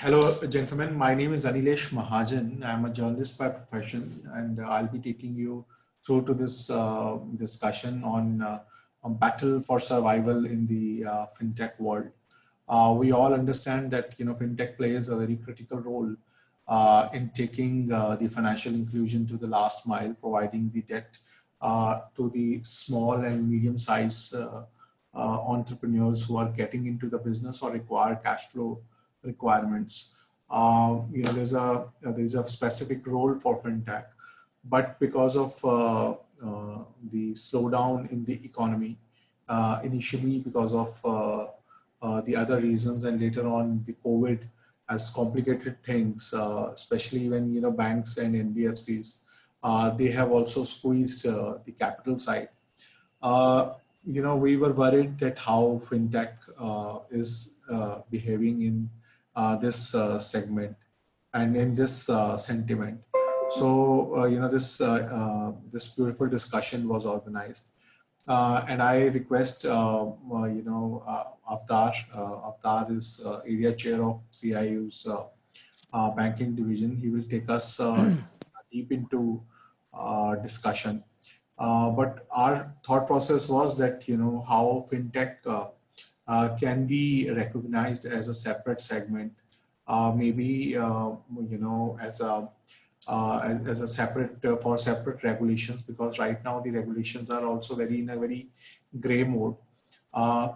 Hello, gentlemen. My name is Anilesh Mahajan. I'm a journalist by profession, and I'll be taking you through to this discussion on battle for survival in the fintech world. We all understand that fintech plays a very critical role in taking the financial inclusion to the last mile, providing the debt to the small and medium-sized entrepreneurs who are getting into the business or require cash flow requirements. There's a specific role for fintech, but because of the slowdown in the economy, initially because of the other reasons, and later on the COVID has complicated things, especially when banks and NBFCs they have also squeezed the capital side. Uh, we were worried that how fintech is behaving in this segment and in this sentiment. So, this beautiful discussion was organized, and I request, Avtar. Avtar is area chair of CIU's banking division. He will take us deep into discussion. But our thought process was that how fintech can be recognized as a separate segment, maybe as a separate for separate regulations, because right now the regulations are also very in a very gray mode.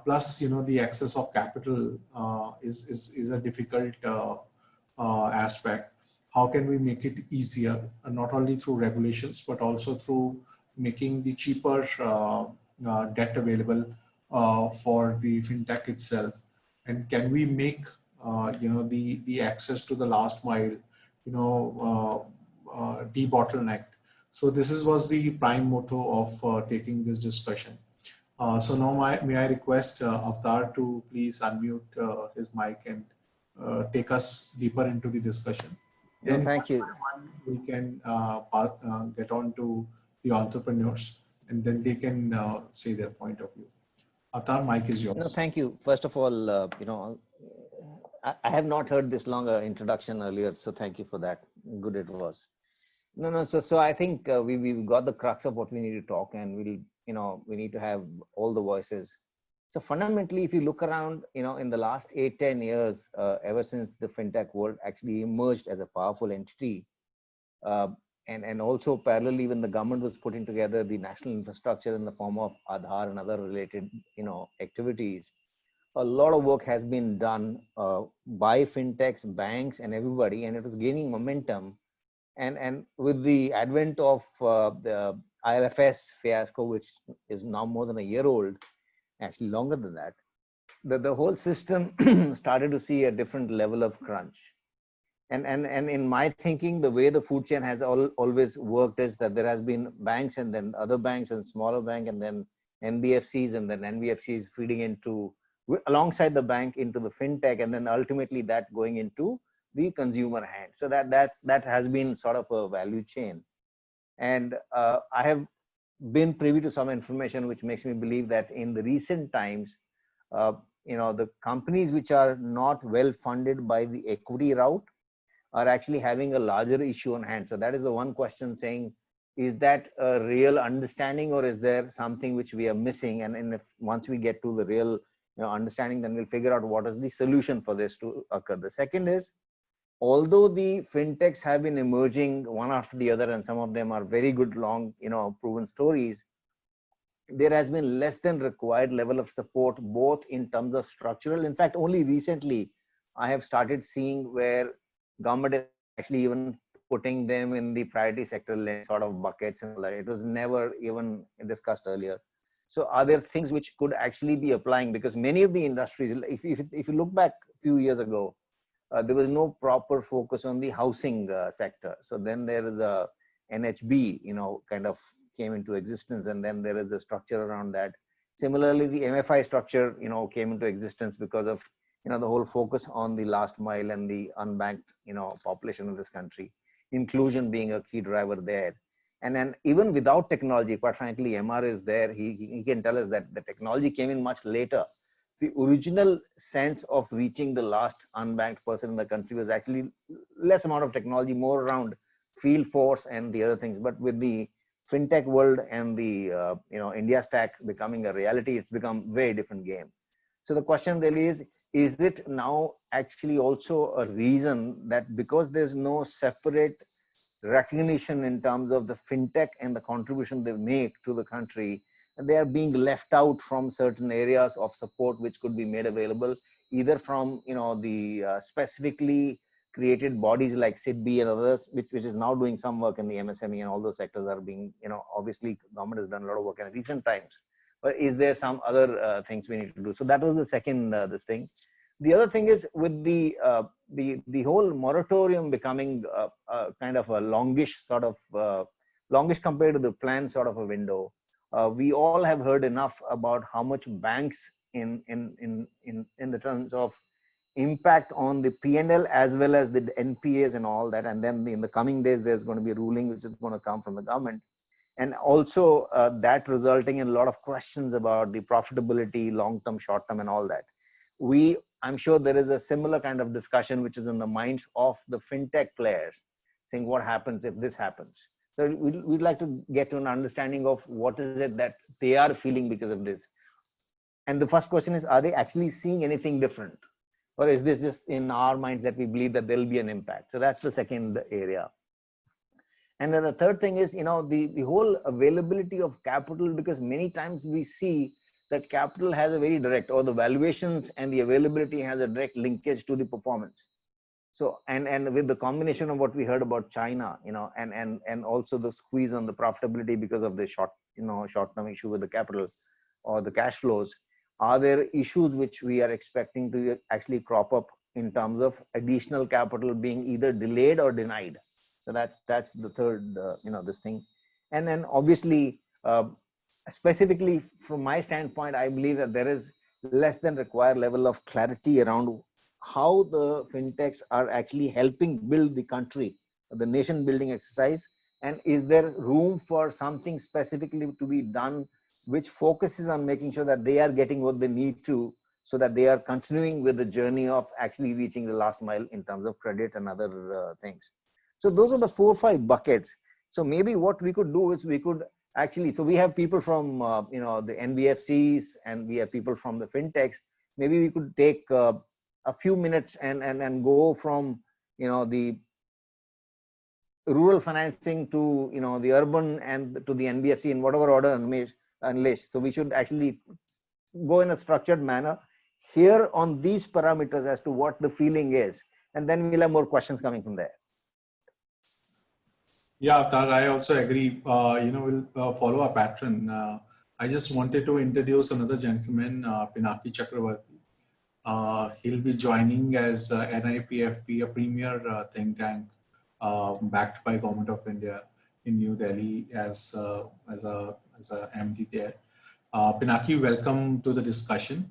Plus, the access of capital is a difficult aspect. How can we make it easier, not only through regulations, but also through making the cheaper debt available for the fintech itself? And can we make the access to the last mile, debottlenecked? So this was the prime motto of taking this discussion. So now may I request Avtar to please unmute his mic and take us deeper into the discussion. No, Then thank you. one by one, we can get on to the entrepreneurs, and then they can say their point of view. Avtar, mic is No, yours. thank you. First of all, I have not heard this longer introduction earlier, so thank you for that. Good it was. No. So I think we've got the crux of what we need to talk, and we need to have all the voices. So fundamentally, if you look around, in the last 8-10 years, ever since the fintech world actually emerged as a powerful entity, uh, and also parallelly when the government was putting together the national infrastructure in the form of Aadhaar and other related, activities, a lot of work has been done by fintechs, banks, and everybody, and it is gaining momentum. And with the advent of the ILFS fiasco, which is now more than a year old, actually longer than that, the whole system started to see a different level of crunch. And in my thinking, the way the food chain has always worked is that there has been banks and then other banks and smaller bank and then NBFCs and then NBFCs feeding into alongside the bank into the fintech, and then ultimately that going into the consumer hand. So that has been sort of a value chain. And I have been privy to some information which makes me believe that in the recent times, uh, the companies which are not well funded by the equity route are actually having a larger issue on hand. So that is the one question, saying, is that a real understanding, or is there something which we are missing? And if once we get to the real understanding, then we'll figure out what is the solution for this to occur. The second is, although the fintechs have been emerging one after the other, and some of them are very good, long, proven stories, there has been less than required level of support, both in terms of structural. In fact, only recently I have started seeing where government is actually even putting them in the priority sector sort of buckets and all that. It was never even discussed earlier. So are there things which could actually be applying? Because many of the industries, if you look back a few years ago, there was no proper focus on the housing sector. So then there is a NHB, kind of came into existence, and then there is a structure around that. Similarly, the MFI structure, came into existence because of, the whole focus on the last mile and the unbanked, population of this country, inclusion being a key driver there. And then even without technology, quite frankly, MR is there. He can tell us that the technology came in much later, the original sense of reaching the last unbanked person in the country was actually less amount of technology, more around field force and the other things. But with the fintech world and the India stack becoming a reality, it's become very different game. So the question really is it now actually also a reason that because there's no separate recognition in terms of the fintech and the contribution they make to the country, they are being left out from certain areas of support which could be made available either from the specifically created bodies like SIDBI and others, which is now doing some work in the MSME, and all those sectors are being, obviously government has done a lot of work in recent times. But is there some other things we need to do? So that was the second this thing. The other thing is with the whole moratorium becoming kind of a longish sort of longish compared to the plan sort of a window. We all have heard enough about how much banks in the terms of impact on the P&L as well as the NPAs and all that. And then in the coming days, there's going to be a ruling which is going to come from the government. And also that resulting in a lot of questions about the profitability, long-term, short-term, and all that. I'm sure there is a similar kind of discussion which is in the minds of the fintech players, saying what happens if this happens. So we'd like to get to an understanding of what is it that they are feeling because of this. And the first question is, are they actually seeing anything different? Or is this just in our minds that we believe that there will be an impact? So that's the second area. And then the third thing is, the whole availability of capital, because many times we see that capital has a very direct, or the valuations and the availability has a direct linkage to the performance. So, and with the combination of what we heard about China, and also the squeeze on the profitability because of the short-term issue with the capital or the cash flows, are there issues which we are expecting to actually crop up in terms of additional capital being either delayed or denied? So that's the third, this thing. And then obviously, specifically from my standpoint, I believe that there is less than required level of clarity around how the fintechs are actually helping build the country, the nation building exercise. And is there room for something specifically to be done which focuses on making sure that they are getting what they need to, so that they are continuing with the journey of actually reaching the last mile in terms of credit and other things. So those are the 4 or 5 buckets. So maybe what we could do is we could actually, so we have people from, the NBFCs, and we have people from the fintechs. Maybe we could take a few minutes and go from, the rural financing to, the urban and to the NBFC in whatever order unleashed. So we should actually go in a structured manner here on these parameters as to what the feeling is. And then we'll have more questions coming from there. Yeah, Avtar, I also agree. We'll follow a pattern. I just wanted to introduce another gentleman, Pinaki Chakravarti. He'll be joining as NIPFP, a premier think tank backed by Government of India in New Delhi as a MD there. Pinaki, welcome to the discussion.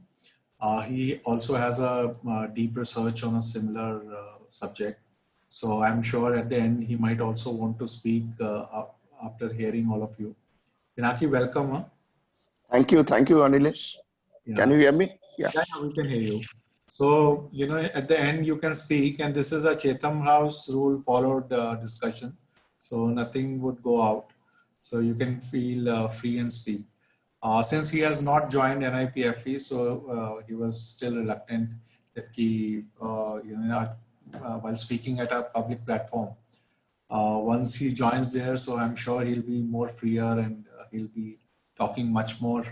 He also has a deep research on a similar subject. So I'm sure at the end, he might also want to speak after hearing all of you. Pinaki, welcome. Huh? Thank you, Anilesh. Yeah. Can you hear me? Yeah, we can hear you. So, at the end, you can speak, and this is a Chatham House rule followed discussion. So nothing would go out. So you can feel free and speak. Since he has not joined NIPFE, so he was still reluctant that he, while speaking at a public platform. Once he joins there, so I'm sure he'll be more freer and he'll be talking much more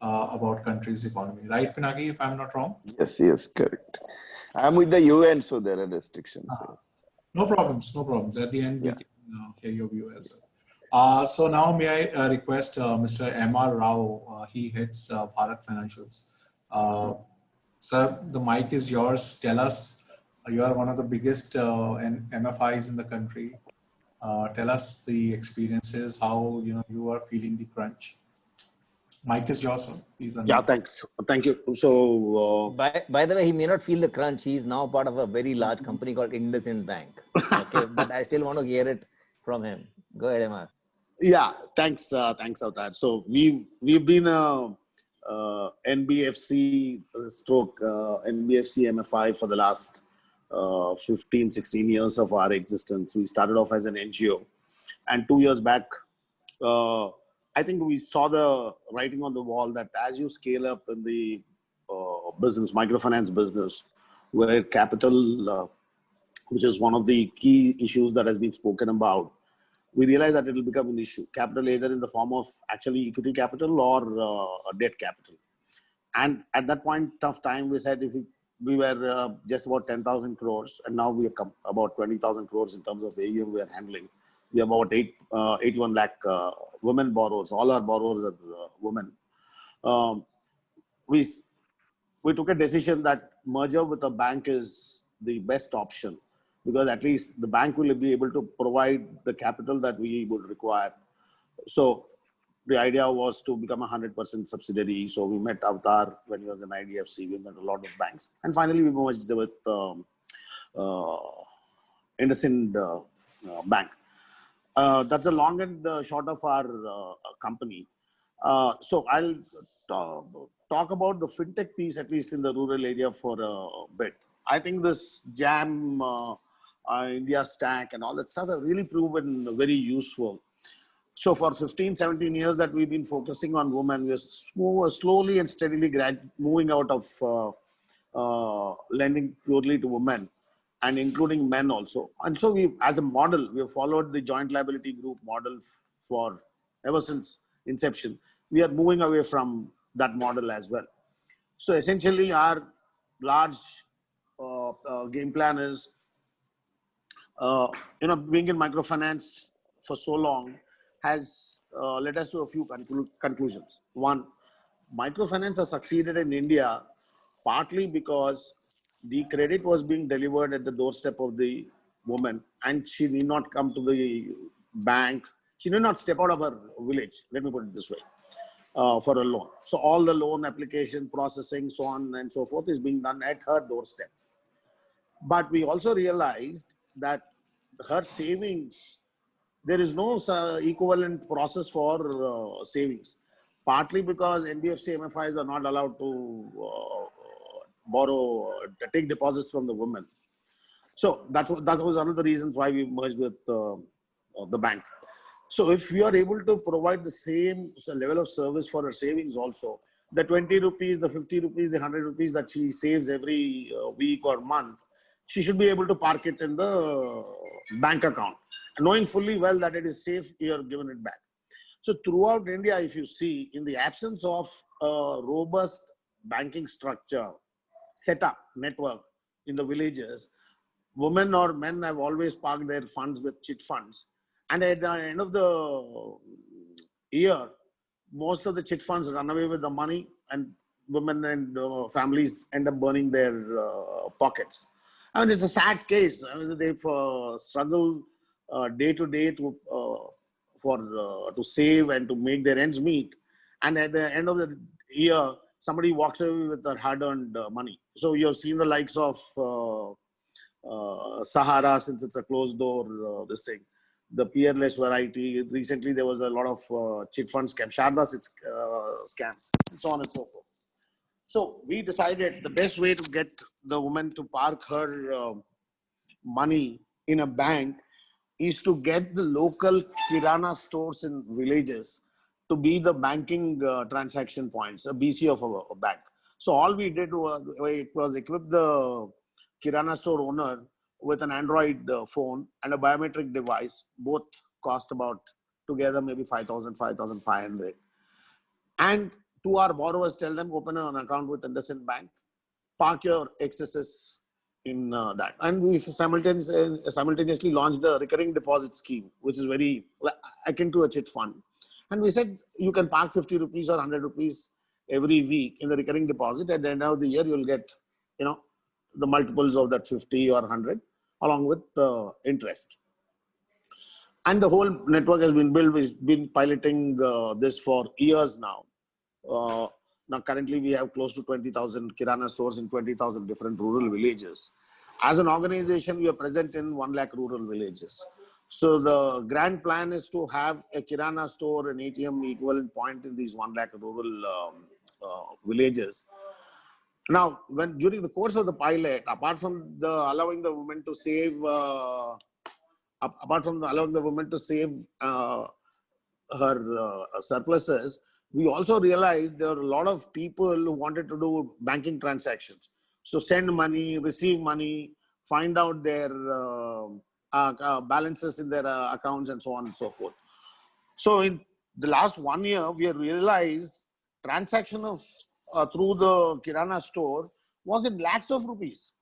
about country's economy. Right, Pinaki, if I'm not wrong? Yes, correct. I'm with the UN, so there are restrictions. No problems. At the end, we can hear your view as well. So now may I request Mr. M.R. Rao, he heads Bharat Financials. Sir, the mic is yours. Tell us, you are one of the biggest MFIs in the country. Tell us the experiences, how you are feeling the crunch. Mic is yours, sir. Please unmute. Yeah, thanks. Thank you. So, by the way, he may not feel the crunch. He's now part of a very large company called IndusInd Bank. Okay, but I still want to hear it from him. Go ahead, Emma. Yeah, thanks, Avtar. So we've been NBFC stroke NBFC MFI for the last 15, 16 years of our existence. We started off as an NGO, and 2 years back, I think we saw the writing on the wall that as you scale up in the business, microfinance business, where capital, which is one of the key issues that has been spoken about, we realize that it will become an issue. Capital either in the form of actually equity capital or debt capital. And at that point, tough time, we said if we were just about 10,000 crores, and now we are about 20,000 crores in terms of AUM we are handling. We have about 81 lakh women borrowers. All our borrowers are women. We took a decision that merger with a bank is the best option, because at least the bank will be able to provide the capital that we would require. So the idea was to become a 100% subsidiary. So we met Avatar when he was in IDFC. We met a lot of banks. And finally, we merged with IndusInd Bank. That's the long and short of our company. So I'll talk about the fintech piece, at least in the rural area, for a bit. I think this JAM, India Stack and all that stuff have really proven very useful. So for 15, 17 years that we've been focusing on women, we're slowly and steadily moving out of lending purely to women, and including men also. And so we, as a model, we have followed the joint liability group model for ever since inception. We are moving away from that model as well. So essentially our large game plan is, being in microfinance for so long has led us to a few conclusions. One, microfinance has succeeded in India partly because the credit was being delivered at the doorstep of the woman, and she need not come to the bank. She need not step out of her village, let me put it this way, for a loan. So all the loan application processing, so on and so forth, is being done at her doorstep. But we also realized that her savings, there is no equivalent process for savings, partly because NBFC MFIs are not allowed to take deposits from the women. So that was one of the reasons why we merged with the bank. So if you are able to provide the same level of service for her savings also, the 20 rupees, the 50 rupees, the 100 rupees that she saves every week or month, she should be able to park it in the bank account, knowing fully well that it is safe, you are given it back. So throughout India, if you see, in the absence of a robust banking structure, setup, network in the villages, women or men have always parked their funds with chit funds. And at the end of the year, most of the chit funds run away with the money, and women and families end up burning their pockets. I mean, it's a sad case. I mean, they've struggled day to day to save and to make their ends meet. And at the end of the year, somebody walks away with their hard-earned money. So you have seen the likes of Sahara, since it's a closed door, this thing, the peerless variety. Recently, there was a lot of chit fund scam, Sharda scams, and so on and so forth. So we decided the best way to get the woman to park her money in a bank is to get the local Kirana stores in villages to be the banking transaction points, a BC of a bank. So all we did was equip the Kirana store owner with an Android phone and a biometric device. Both cost about together maybe 5,000, 5,500. And to our borrowers, tell them open an account with IndusInd Bank, park your excesses in that. And we simultaneously launched a recurring deposit scheme, which is very akin to a chit fund. And we said you can park 50 rupees or 100 rupees every week in the recurring deposit. At the end of the year, you'll get, the multiples of that 50 or 100 along with interest. And the whole network has been built. We've been piloting this for years now. Now, currently, we have close to 20,000 Kirana stores in 20,000 different rural villages. As an organization, we are present in 1 lakh rural villages. So the grand plan is to have a Kirana store, an ATM equivalent point in these 1 lakh rural villages. Now, when during the course of the pilot, apart from the allowing the women to save, her surpluses, we also realized there were a lot of people who wanted to do banking transactions. So send money, receive money, find out their balances in their accounts and so on and so forth. So in the last 1 year, we have realized transaction of through the Kirana store was in lakhs of rupees.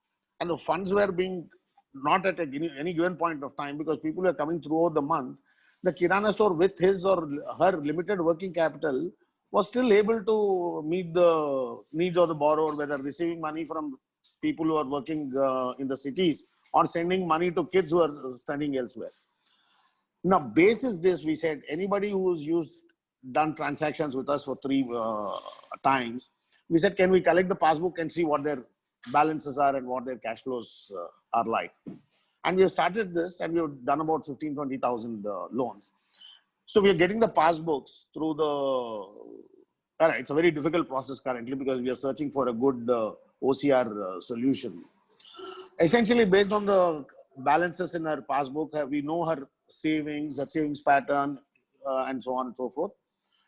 And the funds were being not at any given point of time because people were coming throughout the month. The Kirana store with his or her limited working capital was still able to meet the needs of the borrower, whether receiving money from people who are working in the cities or sending money to kids who are studying elsewhere. Now, basis this, we said anybody who's done transactions with us for 3 times, we said, can we collect the passbook and see what their balances are and what their cash flows are like? And we have started this and we have done about 20,000 loans. So we are getting the passbooks through the, it's a very difficult process currently because we are searching for a good OCR solution. Essentially based on the balances in her passbook, we know her savings pattern and so on and so forth.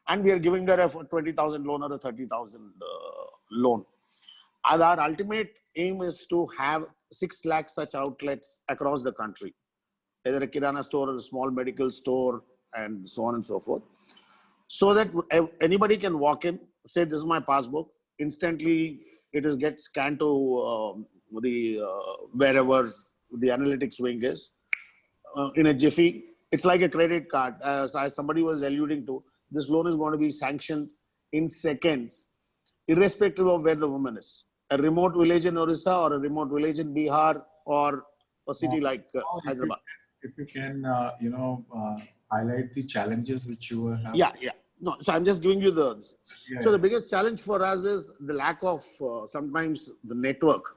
And we are giving her a 20,000 loan or a 30,000 loan. And our ultimate aim is to have 6 lakh such outlets across the country, either a Kirana store or a small medical store and so on and so forth. So that anybody can walk in, say, this is my passbook, instantly it gets scanned to wherever the analytics wing is. In a jiffy, it's like a credit card. As somebody was alluding to, this loan is going to be sanctioned in seconds, irrespective of where the woman is. A remote village in Orissa or a remote village in Bihar or a city like Hyderabad. If you can, highlight the challenges which you will have. Yeah. No, so I'm just giving you the. Yeah, so the biggest challenge for us is the lack of sometimes the network.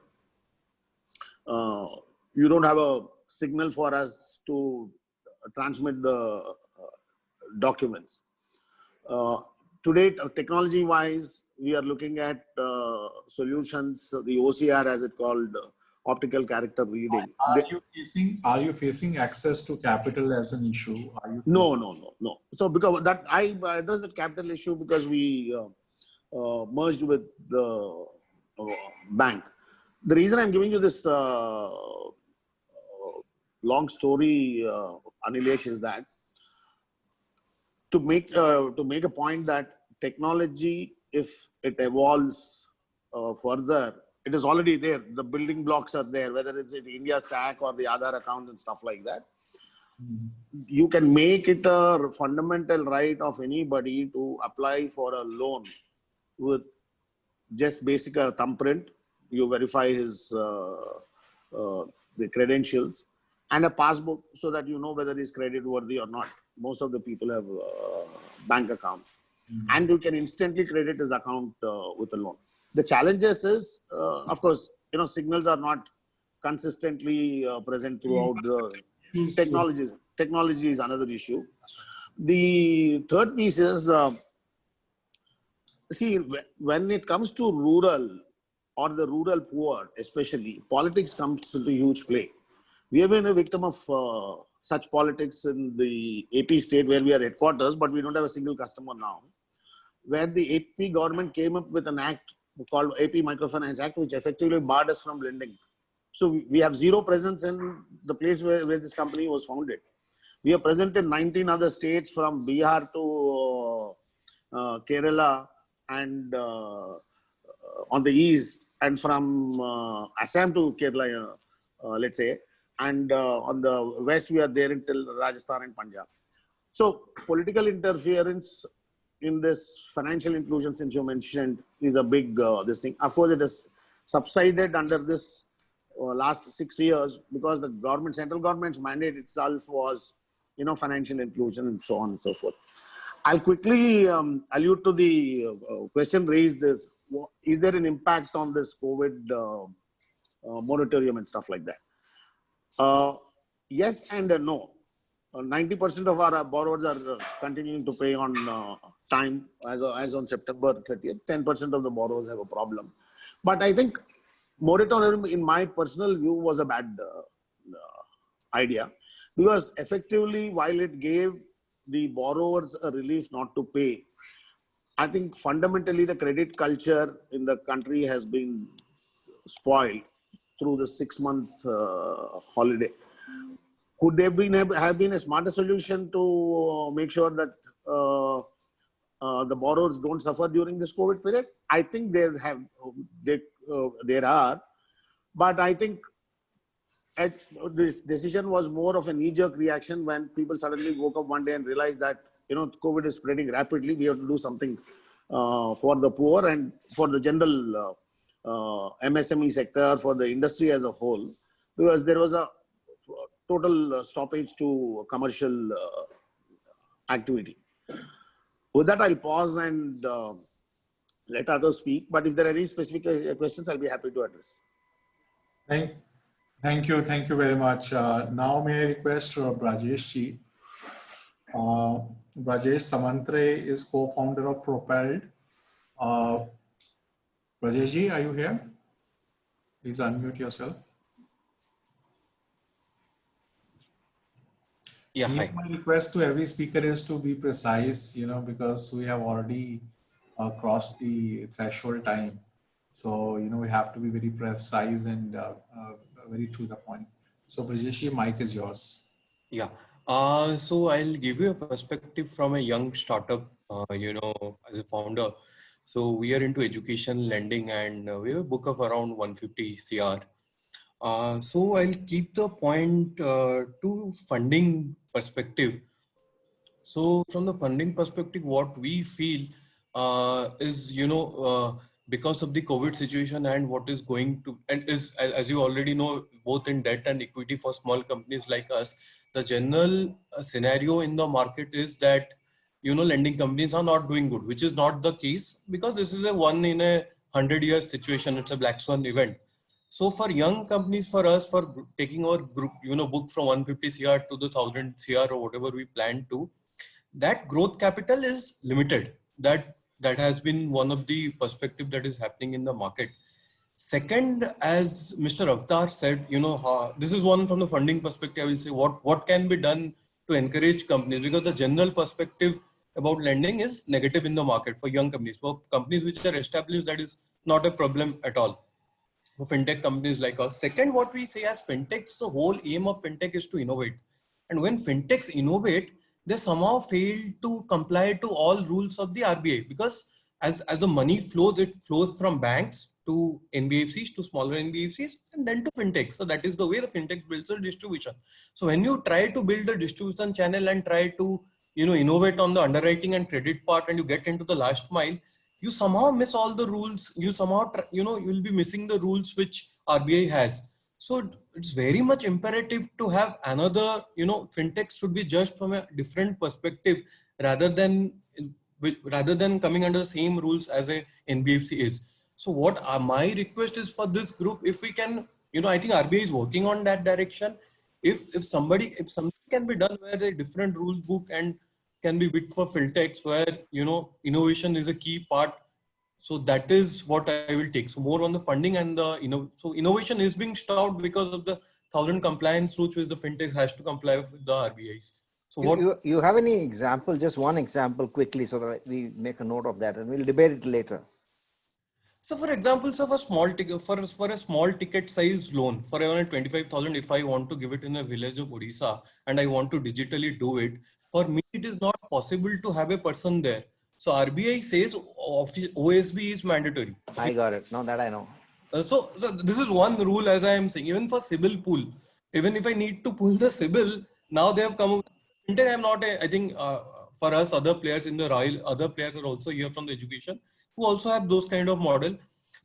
You don't have a signal for us to transmit the documents. Today, technology-wise, we are looking at solutions, the OCR as it called, optical character reading. Are you facing access to capital as an issue? No. So because that I addressed the capital issue because we merged with the bank. The reason I'm giving you this long story, Anilesh, is that to make a point that technology, if it evolves further, it is already there. The building blocks are there, whether it's in India Stack or the Aadhaar account and stuff like that. You can make it a fundamental right of anybody to apply for a loan with just basic thumbprint. You verify his the credentials and a passbook so that you know whether he's credit worthy or not. Most of the people have bank accounts, and you can instantly credit his account with a loan. The challenges is, of course, signals are not consistently present throughout the technologies. Technology is another issue. The third piece is, see, when it comes to rural or the rural poor, especially, politics comes into huge play. We have been a victim of such politics in the AP state where we are headquarters, but we don't have a single customer now, where the AP government came up with an act called AP Microfinance Act, which effectively barred us from lending. So we have zero presence in the place where this company was founded. We are present in 19 other states from Bihar to Kerala and on the east, and from Assam to Kerala, let's say. And on the west, we are there until Rajasthan and Punjab. So political interference in this financial inclusion, since you mentioned, is a big this thing. Of course, it has subsided under this last 6 years because the central government's mandate itself was, financial inclusion and so on and so forth. I'll quickly allude to the question raised: is there an impact on this COVID moratorium and stuff like that? Yes and no. 90% of our borrowers are continuing to pay on time as on September 30th. 10% of the borrowers have a problem. But I think moratorium, in my personal view, was a bad idea, because effectively, while it gave the borrowers a relief not to pay, I think fundamentally the credit culture in the country has been spoiled through the 6 months holiday. Could there have been a smarter solution to make sure that the borrowers don't suffer during this COVID period? I think there are, but I think this decision was more of a knee-jerk reaction when people suddenly woke up one day and realized that COVID is spreading rapidly. We have to do something for the poor and for the general MSME sector, for the industry as a whole, because there was a total stoppage to commercial activity. With that, I'll pause and let others speak. But if there are any specific questions, I'll be happy to address. Thank you very much. Now may I request Brajesh ji. Brajesh Samantre is co-founder of Propelled. Brajesh ji, are you here? Please unmute yourself. Yeah, hi. My request to every speaker is to be precise, because we have already crossed the threshold time. So, we have to be very precise and very to the point. So, Brajesh, mic is yours. Yeah. So I'll give you a perspective from a young startup, as a founder. So we are into education lending, and we have a book of around 150 CR. So I'll keep the point to funding perspective. So from the funding perspective, what we feel is, because of the COVID situation and what is going to, and is, as you already know, both in debt and equity for small companies like us, the general scenario in the market is that, lending companies are not doing good, which is not the case, because this is a 1 in a 100-year situation. It's a black swan event. So for young companies, for us, for taking our group, book from 150 CR to the 1000 CR or whatever we plan to, that growth capital is limited. That has been one of the perspective that is happening in the market. Second, as Mr. Avatar said, this is one from the funding perspective. I will say what can be done to encourage companies, because the general perspective about lending is negative in the market for young companies. For companies which are established, that is not a problem at all. For fintech companies like us. Second, what we say as fintechs, the whole aim of fintech is to innovate. And when fintechs innovate, they somehow fail to comply to all rules of the RBI, because as the money flows, it flows from banks to NBFCs, to smaller NBFCs, and then to fintechs. So that is the way the fintech builds a distribution. So when you try to build a distribution channel and try to innovate on the underwriting and credit part, and you get into the last mile, you somehow miss all the rules. You somehow, you'll be missing the rules which RBI has. So it's very much imperative to have another, fintech should be judged from a different perspective rather than coming under the same rules as a NBFC is. So what my request is for this group, if we can, I think RBI is working on that direction. If something can be done where a different rule book and can be bid for fintechs where, innovation is a key part. So that is what I will take. So more on the funding and the, so innovation is being stopped because of the 1000 compliance rules which the fintech has to comply with the RBIs. So what you have any example, just one example quickly, so that we make a note of that and we'll debate it later. So for examples of a small ticket, for a small ticket size loan for around 25,000, if I want to give it in a village of Odisha and I want to digitally do it, for me, it is not possible to have a person there. So RBI says OSB is mandatory. I got it. Now that I know. So this is one rule, as I am saying, even for CIBIL pool, even if I need to pull the CIBIL, now they have come up. I am not I think for us, other players in the Royal, other players are also here from the education who also have those kind of model.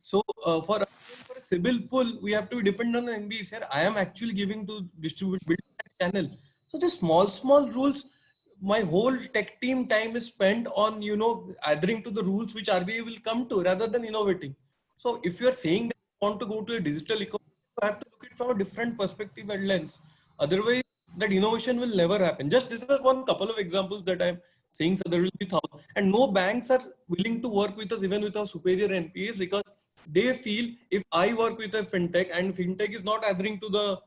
So for a CIBIL pool, we have to depend on the NBFC. Here, I am actually giving to distribute build channel. So the small rules, my whole tech team time is spent on, adhering to the rules which RBI will come to rather than innovating. So if you are saying that you want to go to a digital economy, you have to look at it from a different perspective and lens. Otherwise, that innovation will never happen. Just this is one couple of examples that I'm saying. So there will be thousands, and no banks are willing to work with us even with our superior NPAs, because they feel if I work with a fintech and fintech is not adhering to the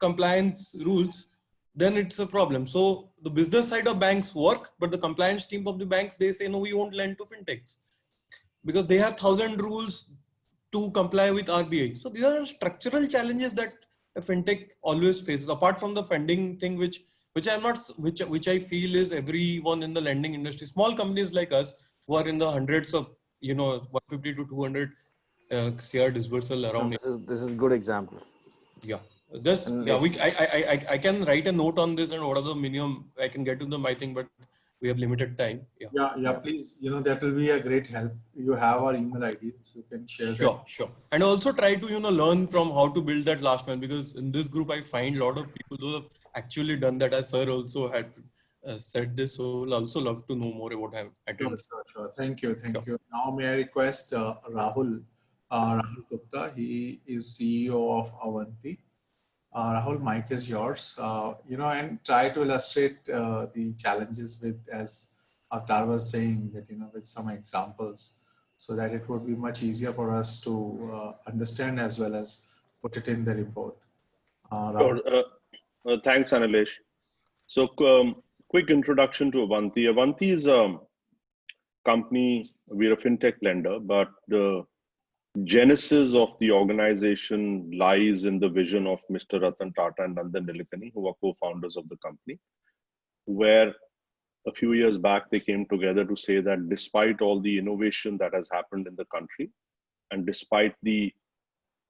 compliance rules, then it's a problem. So the business side of banks work, but the compliance team of the banks, they say no, we won't lend to fintechs because they have 1,000 rules to comply with RBI. So these are structural challenges that a fintech always faces, apart from the funding thing, which I feel is everyone in the lending industry, small companies like us who are in the hundreds of 150 to 200 CR dispersal around. This is good example. Yeah, just And yeah, I can write a note on this and what are the minimum I can get to them, I think, but we have limited time. Yeah, please, that will be a great help. You have our email IDs, you can share that. Sure. And also try to learn from how to build that last one, because in this group I find a lot of people who have actually done that, as sir also had said this. So I'll also love to know more about him. Sure. Thank you. Now may I request Rahul Gupta. He is CEO of Avanti. Rahul, mic is yours. And try to illustrate the challenges with, as Avtar was saying, that with some examples, so that it would be much easier for us to understand as well as put it in the report. Sure. Thanks, Anilesh. So, quick introduction to Avanti. Avanti is a company. We're a fintech lender, but the genesis of the organization lies in the vision of Mr. Ratan Tata and Nandan Nilekani, who are co-founders of the company, where a few years back they came together to say that despite all the innovation that has happened in the country, and despite the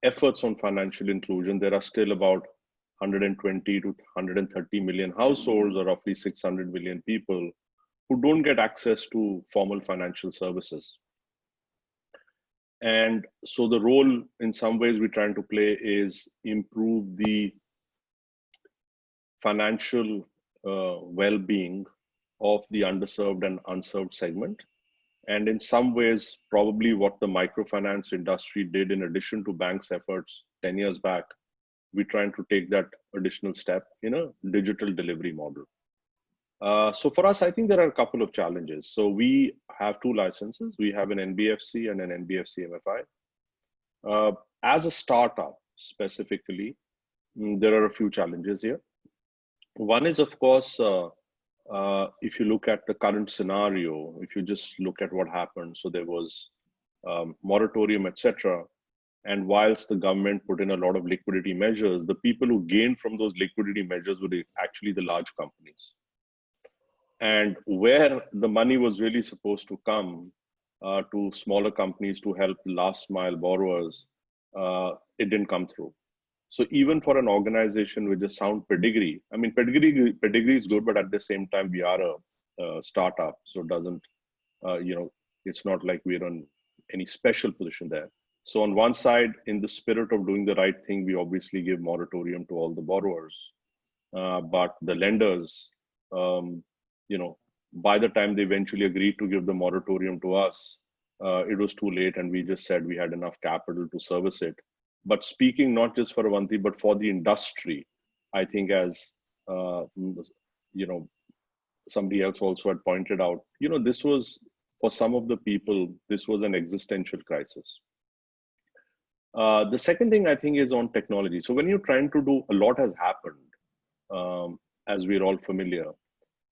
efforts on financial inclusion, there are still about 120 to 130 million households, or roughly 600 million people, who don't get access to formal financial services. And so the role, in some ways, we're trying to play is improve the financial well-being of the underserved and unserved segment. And in some ways, probably what the microfinance industry did in addition to banks' efforts 10 years back, we're trying to take that additional step in a digital delivery model. So for us, I think there are a couple of challenges. So we have two licenses. We have an NBFC and an NBFC MFI. As a startup specifically, there are a few challenges here. One is, of course, if you look at the current scenario, if you just look at what happened, so there was moratorium, etc. And whilst the government put in a lot of liquidity measures, the people who gained from those liquidity measures were actually the large companies. And where the money was really supposed to come to smaller companies to help last mile borrowers, it didn't come through. So even for an organization with a sound pedigree, I mean, pedigree is good, but at the same time, we are a startup. So it doesn't, it's not like we're on any special position there. So on one side, in the spirit of doing the right thing, we obviously give moratorium to all the borrowers. But the lenders, by the time they eventually agreed to give the moratorium to us, it was too late, and we just said we had enough capital to service it. But speaking not just for Avanti, but for the industry, I think, as somebody else also had pointed out, this was, for some of the people, this was an existential crisis. The second thing I think is on technology. So when you're trying to do, a lot has happened, as we're all familiar.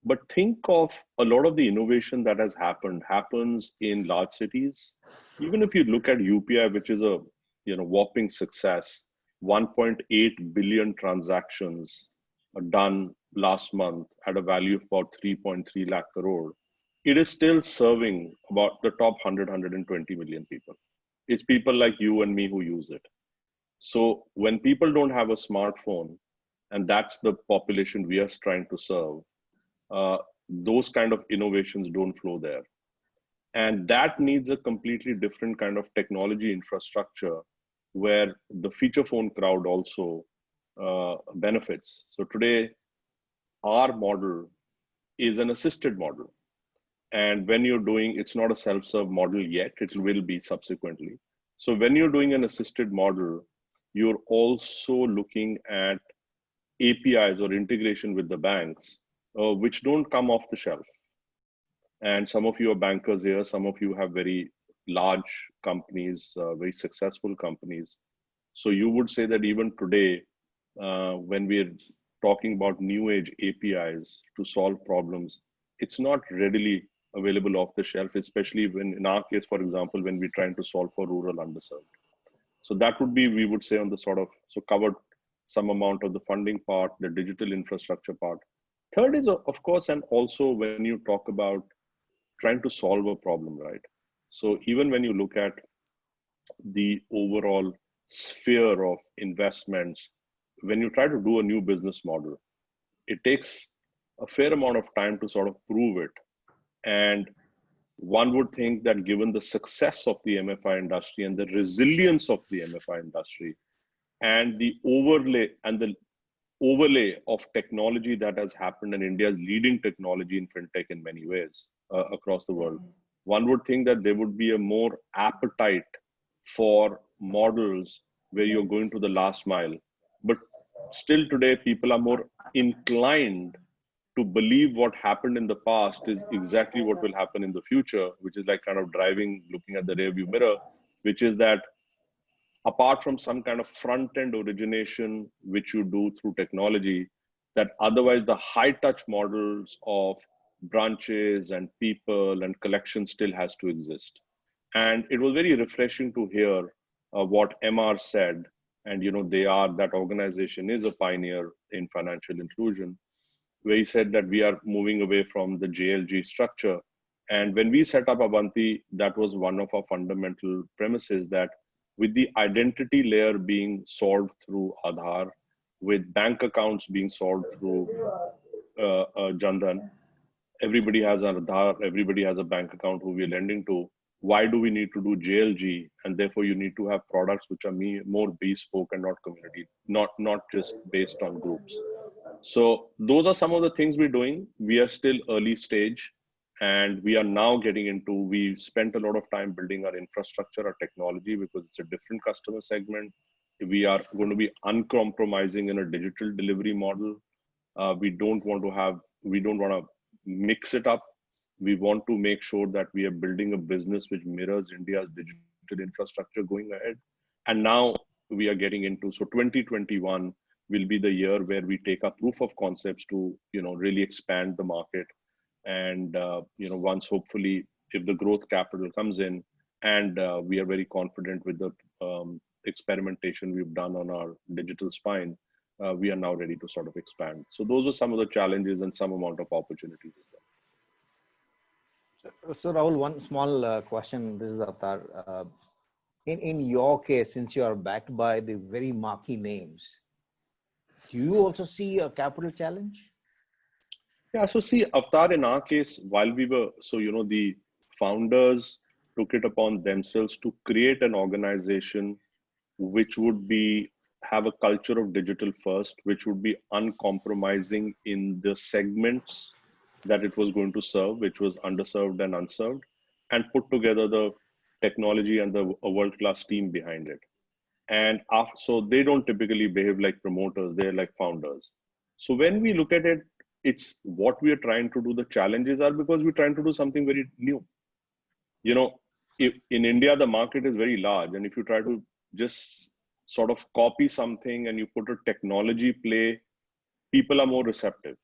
But think of a lot of the innovation that has happened happens in large cities. Even if you look at UPI, which is a whopping success, 1.8 billion transactions are done last month at a value of about 3.3 lakh crore. It is still serving about the top 100, 120 million people. It's people like you and me who use it. So when people don't have a smartphone, and that's the population we are trying to serve, those kind of innovations don't flow there. And that needs a completely different kind of technology infrastructure where the feature phone crowd also benefits. So today, our model is an assisted model. And when you're doing, it's not a self-serve model yet, it will be subsequently. So when you're doing an assisted model, you're also looking at APIs or integration with the banks, which don't come off the shelf. And some of you are bankers here, some of you have very large companies, very successful companies. So you would say that even today, when we're talking about new age APIs to solve problems, it's not readily available off the shelf, especially when, in our case, for example, when we're trying to solve for rural underserved. So that would be, we would say, on the sort of, so covered some amount of the funding part, the digital infrastructure part. Third is, of course, and also when you talk about trying to solve a problem, right? So even when you look at the overall sphere of investments, when you try to do a new business model, it takes a fair amount of time to sort of prove it. And one would think that given the success of the MFI industry and the resilience of the MFI industry and the overlay of technology that has happened, and India's leading technology in fintech in many ways across the world, one would think that there would be a more appetite for models where you're going to the last mile. But still today, people are more inclined to believe what happened in the past is exactly what will happen in the future, which is like kind of driving, looking at the rearview mirror, which is that apart from some kind of front-end origination, which you do through technology, that otherwise the high-touch models of branches and people and collection still has to exist. And it was very refreshing to hear what MR said. And that organization is a pioneer in financial inclusion, where he said that we are moving away from the JLG structure. And when we set up Avanti, that was one of our fundamental premises, that with the identity layer being solved through Aadhaar, with bank accounts being solved through Jan Dhan, everybody has an Aadhaar, everybody has a bank account who we're lending to. Why do we need to do JLG? And therefore you need to have products which are more bespoke and not community, not just based on groups. So those are some of the things we're doing. We are still early stage, and we are now getting into, we spent a lot of time building our infrastructure, our technology, because it's a different customer segment. We are going to be uncompromising in a digital delivery model. We don't want to mix it up. We want to make sure that we are building a business which mirrors India's digital infrastructure going ahead. And now we are getting into, so 2021 will be the year where we take our proof of concepts to, really expand the market. And, once hopefully, if the growth capital comes in, and we are very confident with the experimentation we've done on our digital spine, we are now ready to sort of expand. So those are some of the challenges and some amount of opportunities as well. So Rahul, one small question. This is Avtar. In your case, since you are backed by the very marquee names, do you also see a capital challenge? Yeah, so see, Avtar, in our case, while we were, the founders took it upon themselves to create an organization which would have a culture of digital first, which would be uncompromising in the segments that it was going to serve, which was underserved and unserved, and put together the technology and a world-class team behind it. And so they don't typically behave like promoters, they're like founders. So when we look at it, it's what we are trying to do. The challenges are because we're trying to do something very new. If in India, the market is very large. And if you try to just sort of copy something and you put a technology play, people are more receptive.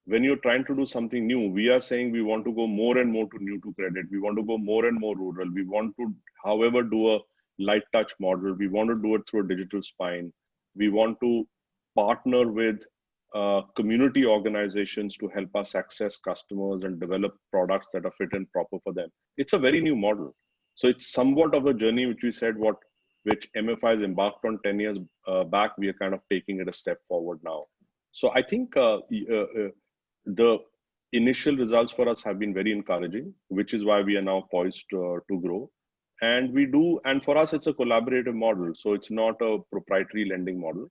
When you're trying to do something new, we are saying we want to go more and more to new to credit. We want to go more and more rural. We want to, however, do a light touch model. We want to do it through a digital spine. We want to partner with community organizations to help us access customers and develop products that are fit and proper for them. It's a very new model. So it's somewhat of a journey which we said which MFI has embarked on 10 years back. We are kind of taking it a step forward now. So I think the initial results for us have been very encouraging, which is why we are now poised to grow. And for us, it's a collaborative model. So it's not a proprietary lending model.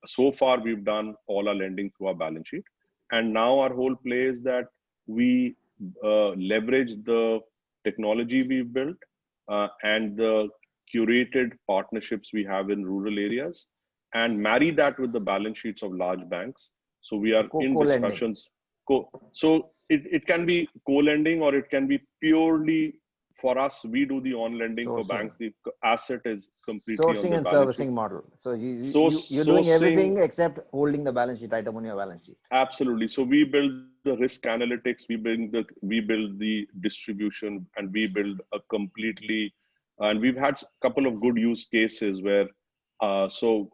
So far, we've done all our lending through our balance sheet. And now our whole play is that we leverage the technology we've built and the curated partnerships we have in rural areas and marry that with the balance sheets of large banks. So we are in Co-lending. discussions. So it can be co-lending, or it can be purely, for us, we do the on-lending. For Sourcing. banks, the asset is completely on Sourcing the and balance servicing sheet. model. So you're Sourcing, doing everything except holding the balance sheet item on your balance sheet. absolutely. So we build the risk analytics, we build the distribution, and we build a completely. And we've had a couple of good use cases where, a slew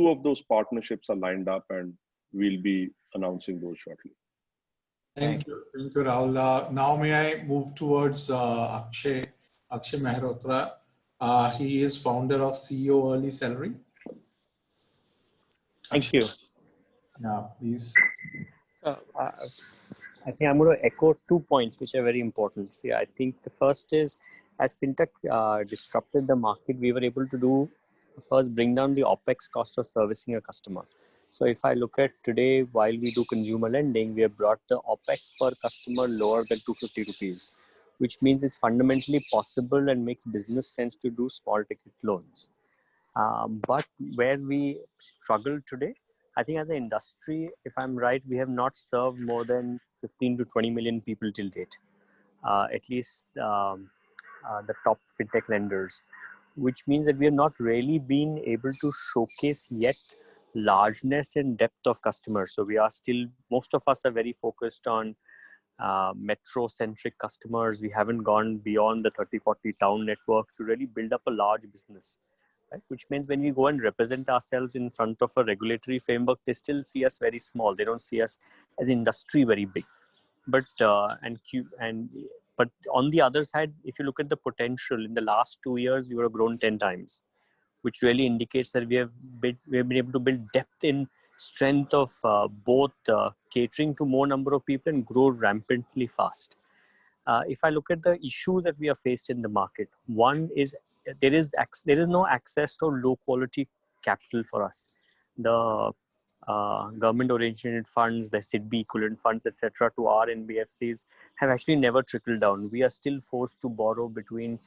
of those partnerships are lined up, and we'll be announcing those shortly. Thank you, Rahul. Now may I move towards Akshay Mehrotra. He is founder of CEO Early Salary. Thank you. Yeah, please. I think I'm going to echo 2 points which are very important. See, I think the first is, as fintech disrupted the market, we were able to first bring down the OPEX cost of servicing a customer. So if I look at today, while we do consumer lending, we have brought the OPEX per customer lower than 250 rupees, which means it's fundamentally possible and makes business sense to do small ticket loans. But where we struggle today, I think as an industry, if I'm right, we have not served more than 15 to 20 million people till date, at least the top fintech lenders, which means that we have not really been able to showcase yet largeness and depth of customers. So we are still, most of us are very focused on metro-centric customers. We haven't gone beyond the 30, 40 town networks to really build up a large business. Right? Which means when we go and represent ourselves in front of a regulatory framework, they still see us very small. They don't see us as industry very big. But but on the other side, if you look at the potential, in the last 2 years, we would have grown 10 times, which really indicates that we have been able to build depth in strength of both catering to more number of people and grow rampantly fast. If I look at the issues that we are faced in the market, one is there is no access to low quality capital for us. The government oriented funds, the SIDBI equivalent funds, etc., to our NBFCs have actually never trickled down. We are still forced to borrow between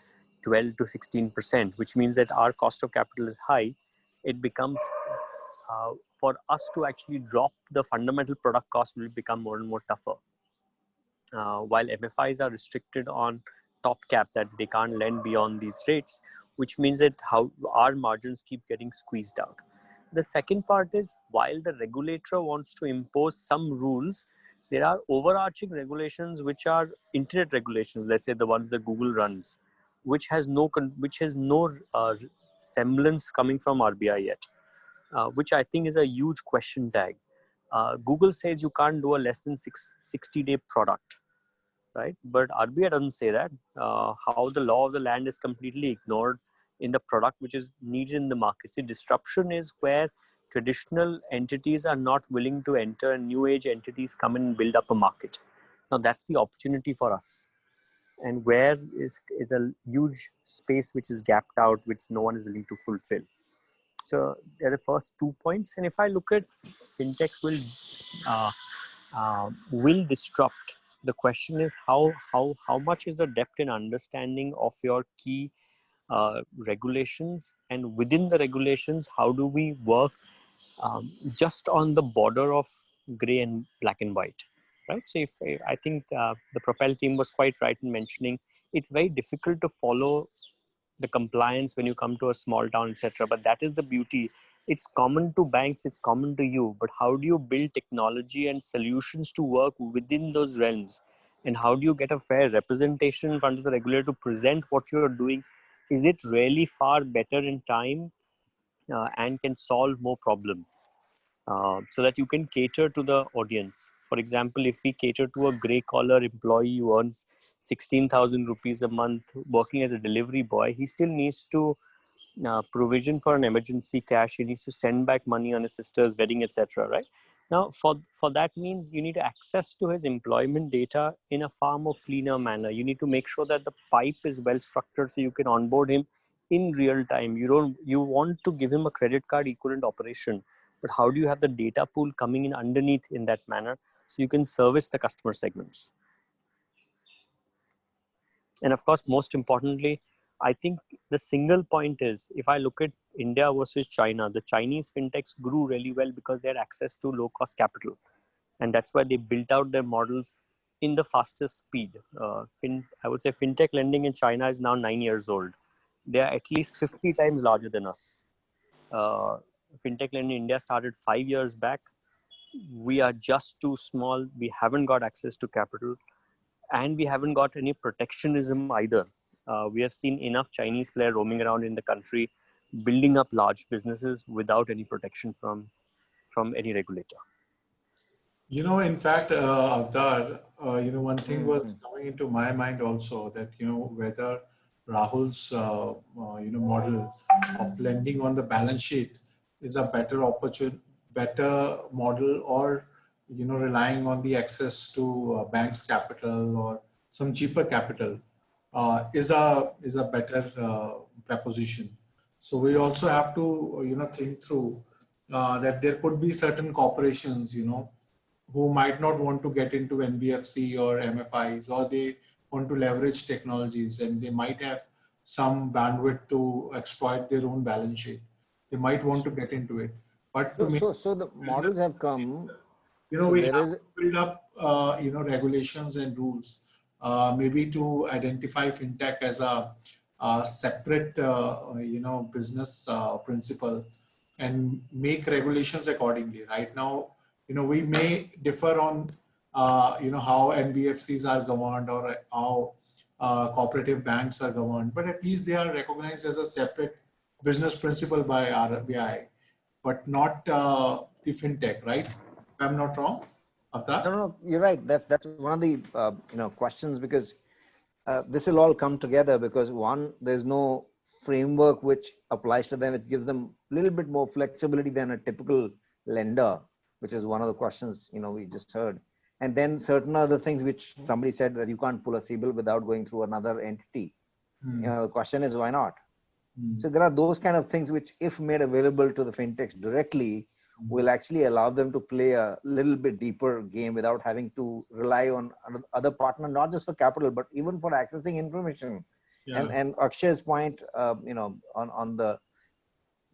12 to 16%, which means that our cost of capital is high. It becomes for us to actually drop the fundamental product cost will become more and more tougher. While MFIs are restricted on top cap, that they can't lend beyond these rates, which means that how our margins keep getting squeezed out. The second part is, while the regulator wants to impose some rules, there are overarching regulations which are internet regulations. Let's say the ones that Google runs, which has no semblance coming from RBI yet, which I think is a huge question tag. Google says you can't do a less than 60-day product, right? But RBI doesn't say that. How the law of the land is completely ignored in the product which is needed in the market. See, disruption is where traditional entities are not willing to enter and new age entities come in and build up a market. Now that's the opportunity for us. And where is a huge space which is gapped out, which no one is willing to fulfill. So they're the first 2 points. And if I look at fintechs will disrupt, the question is how much is the depth and understanding of your key regulations, and within the regulations, how do we work just on the border of gray and black and white, right? So I think the Propel team was quite right in mentioning it's very difficult to follow the compliance when you come to a small town, etc. But that is the beauty. It's common to banks, it's common to you, but how do you build technology and solutions to work within those realms? And how do you get a fair representation in front of the regulator to present what you're doing? Is it really far better in time and can solve more problems so that you can cater to the audience? For example, if we cater to a grey collar employee who earns 16,000 rupees a month working as a delivery boy, he still needs to provision for an emergency cash. He needs to send back money on his sister's wedding, etc. Right? Now, for that means you need access to his employment data in a far more cleaner manner. You need to make sure that the pipe is well structured so you can onboard him in real time. You want to give him a credit card equivalent operation, but how do you have the data pool coming in underneath in that manner so you can service the customer segments? And of course, most importantly, I think the single point is, if I look at India versus China, the Chinese fintechs grew really well because they had access to low cost capital. And that's why they built out their models in the fastest speed. I would say fintech lending in China is now 9 years old. They are at least 50 times larger than us. Fintech lending in India started 5 years back. We are just too small. We haven't got access to capital, and we haven't got any protectionism either. We have seen enough Chinese players roaming around in the country, building up large businesses without any protection from any regulator. You know, in fact, Avdar, one thing was coming into my mind also, that, whether Rahul's, model of lending on the balance sheet is a better better model, or, relying on the access to bank's capital or some cheaper capital is a better proposition. So we also have to, think through that there could be certain corporations, who might not want to get into NBFC or MFIs, or they want to leverage technologies, and they might have some bandwidth to exploit their own balance sheet. They might want to get into it. But to So the models have come. we have to build up, regulations and rules, maybe to identify fintech as a separate, business principle, and make regulations accordingly. Right now, we may differ on, how NBFCs are governed, or how cooperative banks are governed, but at least they are recognized as a separate business principle by RBI, but not the fintech, right? If I'm not wrong, Avtar? No, you're right. That's one of the questions, because this will all come together, because one, there's no framework which applies to them. It gives them a little bit more flexibility than a typical lender, which is one of the questions we just heard. And then certain other things which somebody said, that you can't pull a CBIL without going through another entity. The question is, why not? So there are those kind of things which, if made available to the fintechs directly, will actually allow them to play a little bit deeper game without having to rely on other partner, not just for capital, but even for accessing information. Yeah. And Akshay's point, on the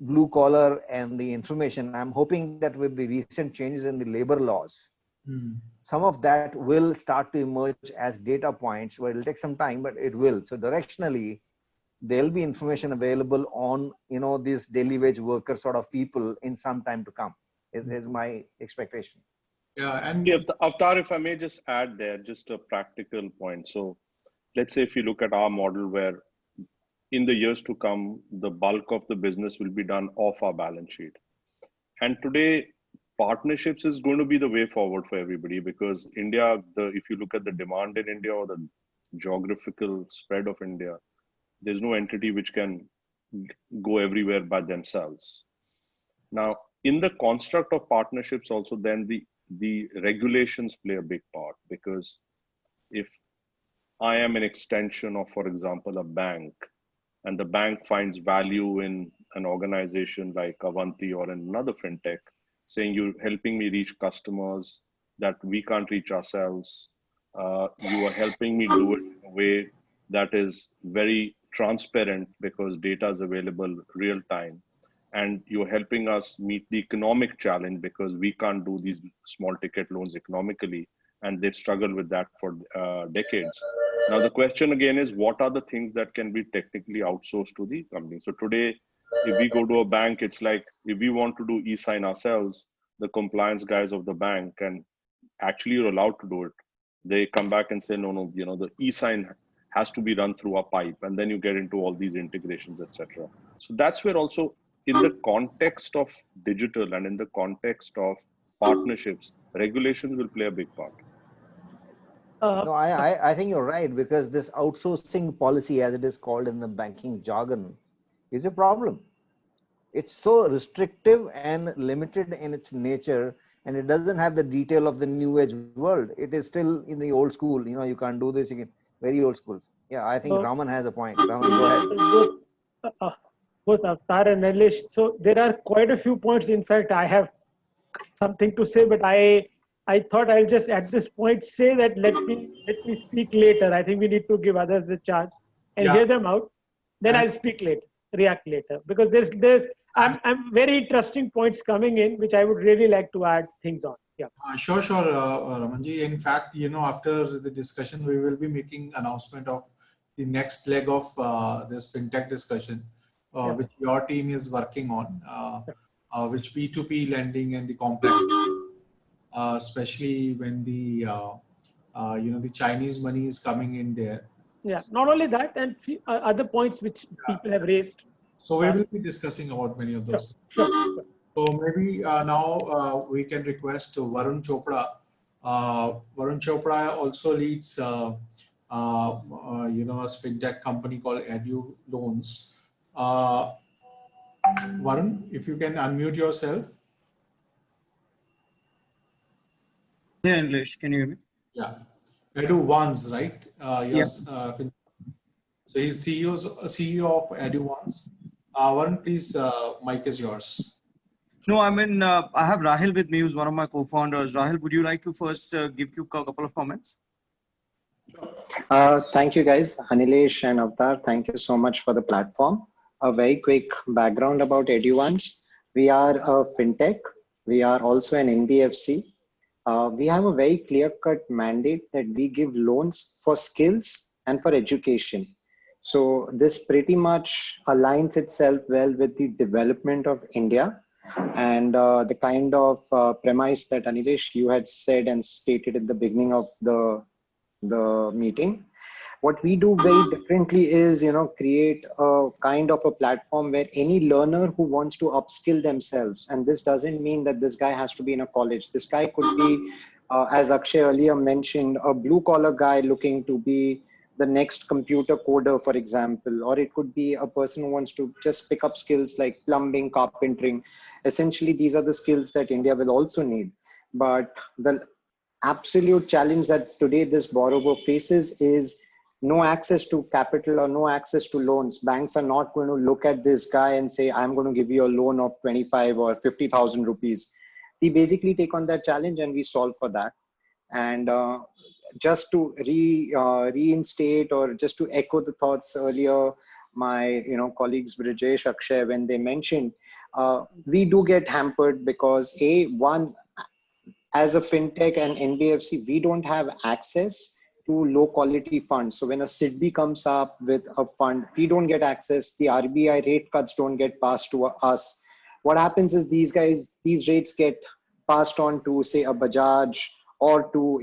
blue collar and the information, I'm hoping that with the recent changes in the labor laws, some of that will start to emerge as data points, where it'll take some time, but it will. So directionally, there'll be information available on, these daily wage worker sort of people in some time to come, is my expectation. Yeah, and Avtar, if I may just add there, just a practical point. So let's say if you look at our model, where in the years to come, the bulk of the business will be done off our balance sheet. And today, partnerships is going to be the way forward for everybody, because India, if you look at the demand in India or the geographical spread of India, there's no entity which can go everywhere by themselves. Now, in the construct of partnerships also, then the regulations play a big part, because if I am an extension of, for example, a bank, and the bank finds value in an organization like Avanti or in another fintech, saying you're helping me reach customers that we can't reach ourselves, you are helping me do it in a way that is very transparent, because data is available real time, and you're helping us meet the economic challenge, because we can't do these small ticket loans economically, and they've struggled with that for decades. Now the question again is, what are the things that can be technically outsourced to the company? So today, if we go to a bank, it's like, if we want to do e-sign ourselves, the compliance guys of the bank, and actually you're allowed to do it, they come back and say, no, the e-sign has to be run through a pipe, and then you get into all these integrations, etc. So that's where also, in the context of digital and in the context of partnerships, regulations will play a big part. No, I think you're right, because this outsourcing policy, as it is called in the banking jargon, is a problem. It's so restrictive and limited in its nature, and it doesn't have the detail of the new age world. It is still in the old school. You can't do this. You can, very old school. Yeah, I think Raman has a point. Raman, go ahead. Both Avtar and Nilesh. So there are quite a few points. In fact, I have something to say, but I thought I'll just at this point say that let me speak later. I think we need to give others the chance and hear them out. then I'll speak later, react later, because I'm very interesting points coming in, which I would really like to add things on. Yeah. Sure, Ramanji. In fact, after the discussion, we will be making announcement of the next leg of this fintech discussion, which your team is working on, which P2P lending and the complex, especially when the the Chinese money is coming in there. Yeah. Not only that, and other points which people have raised. So we will be discussing about many of those. Sure. So maybe now we can request Varun Chopra. Varun Chopra also leads, a fintech company called Edu Loans. Varun, if you can unmute yourself. Yeah, English. Can you hear me? Yeah, Edu Ones, right? Yes. So he's CEO of Edu Ones. Varun, please, mic is yours. No, I mean, I have Rahil with me, who's one of my co-founders. Rahil, would you like to first give you a couple of comments? Thank you, guys. Anilesh and Avtar, thank you so much for the platform. A very quick background about EduOnes. We are a fintech. We are also an NBFC. We have a very clear-cut mandate that we give loans for skills and for education. So this pretty much aligns itself well with the development of India and the kind of premise that Anilesh, you had said and stated at the beginning of the meeting. What we do very differently is, create a kind of a platform where any learner who wants to upskill themselves, and this doesn't mean that this guy has to be in a college. This guy could be, as Akshay earlier mentioned, a blue collar guy looking to be the next computer coder, for example, or it could be a person who wants to just pick up skills like plumbing, carpentering. Essentially, these are the skills that India will also need. But the absolute challenge that today this borrower faces is no access to capital or no access to loans. Banks are not going to look at this guy and say, I'm going to give you a loan of 25 or 50,000 rupees. We basically take on that challenge and we solve for that. And just to reinstate or just to echo the thoughts earlier, my colleagues Brijesh, Akshay, when they mentioned, we do get hampered because as a fintech and NBFC, we don't have access to low quality funds. So when a SIDBI comes up with a fund, we don't get access. The RBI rate cuts don't get passed to us. What happens is these rates get passed on to, say, a Bajaj or to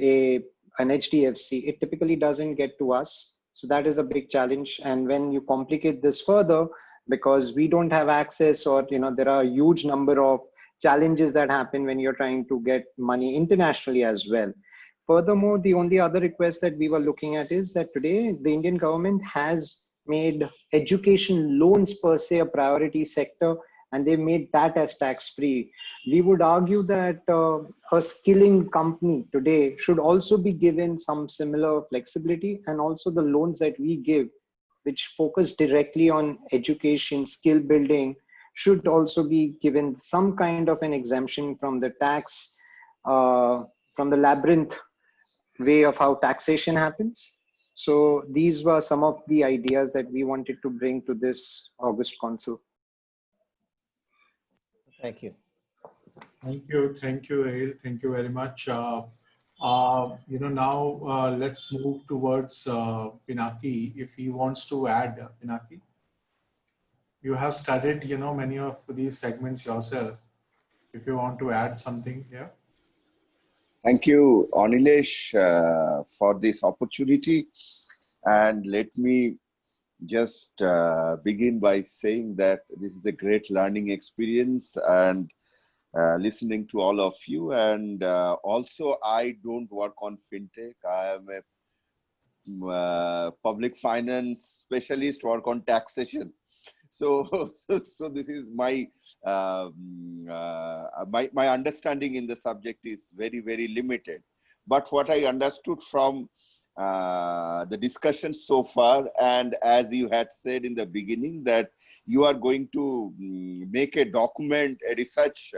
an HDFC. It typically doesn't get to us. So that is a big challenge. And when you complicate this further, because we don't have access, or there are a huge number of challenges that happen when you're trying to get money internationally as well. Furthermore, the only other request that we were looking at is that today the Indian government has made education loans per se a priority sector, and they made that as tax-free. We would argue that a skilling company today should also be given some similar flexibility, and also the loans that we give, which focus directly on education, skill building, should also be given some kind of an exemption from the tax, from the labyrinth way of how taxation happens. So these were some of the ideas that we wanted to bring to this August Council. Thank you. Thank you, Rahil. Thank you very much. Now let's move towards Pinaki. If he wants to add, Pinaki. You have studied, many of these segments yourself. If you want to add something here. Thank you, Anilesh, for this opportunity. And let me just begin by saying that this is a great learning experience and listening to all of you. And also, I don't work on fintech. I am a public finance specialist, work on taxation. So this is my my understanding in the subject is very, very limited. But what I understood from the discussion so far, and as you had said in the beginning, that you are going to make a document, a research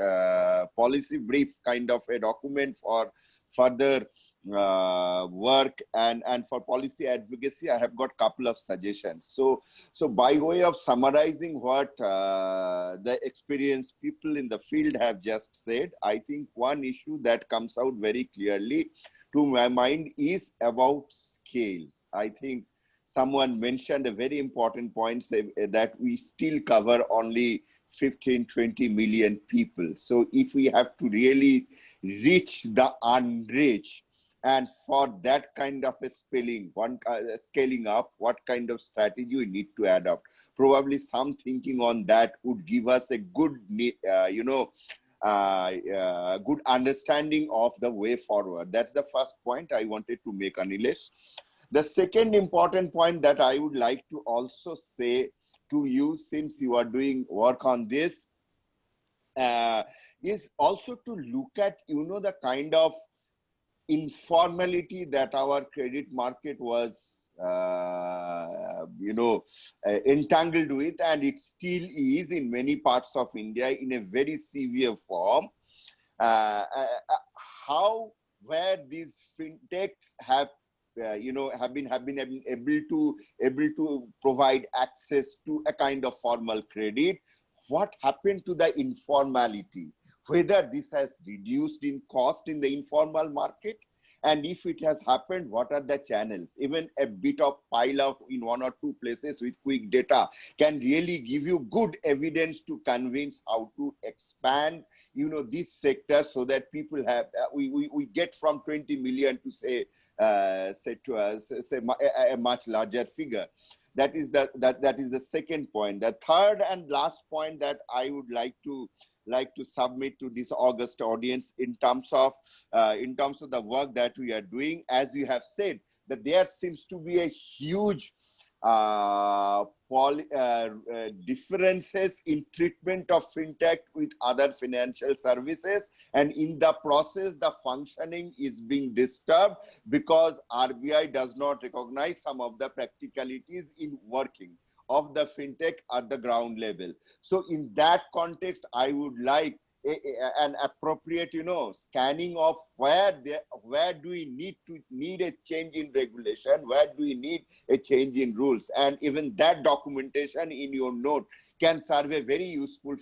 policy brief kind of a document for further work and for policy advocacy, I have got a couple of suggestions. So by way of summarizing what the experienced people in the field have just said, I think one issue that comes out very clearly to my mind is about scale. I think someone mentioned a very important point, say, that we still cover only 15-20 million people. So if we have to really reach the unreached, and for that kind of a scaling up, what kind of strategy we need to adopt? Probably some thinking on that would give us a good, good understanding of the way forward. That's the first point I wanted to make, Anilesh. The second important point that I would like to also say to you, since you are doing work on this, is also to look at, the kind of informality that our credit market was, entangled with, and it still is in many parts of India in a very severe form. Where these fintechs have been able to provide access to a kind of formal credit. What happened to the informality? Whether this has reduced in cost in the informal market, and if it has happened, what are the channels? Even a bit of pile up in one or two places with quick data can really give you good evidence to convince how to expand, this sector, so that people have, we get from 20 million to say a much larger figure. That is the second point. The third and last point that I would like to submit to this august audience in terms of the work that we are doing, as you have said, that there seems to be a huge differences in treatment of fintech with other financial services, and in the process the functioning is being disturbed because RBI does not recognize some of the practicalities in working of the fintech at the ground level. So in that context, I would like an appropriate, scanning of where do we need a change in regulation, where do we need a change in rules, and even that documentation in your note can serve a very useful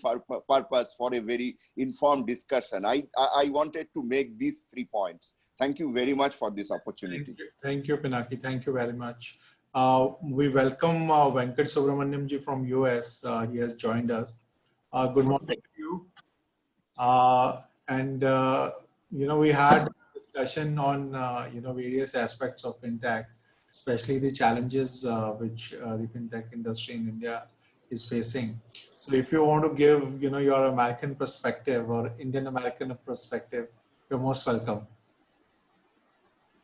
purpose for a very informed discussion. I wanted to make these 3 points. Thank you very much for this opportunity. Thank you, Pinaki. Thank you very much. We welcome Venkat Subramaniam ji from US. He has joined us. Good morning to you. We had a discussion on, various aspects of fintech, especially the challenges which the fintech industry in India is facing. So if you want to give, your American perspective or Indian American perspective, you're most welcome.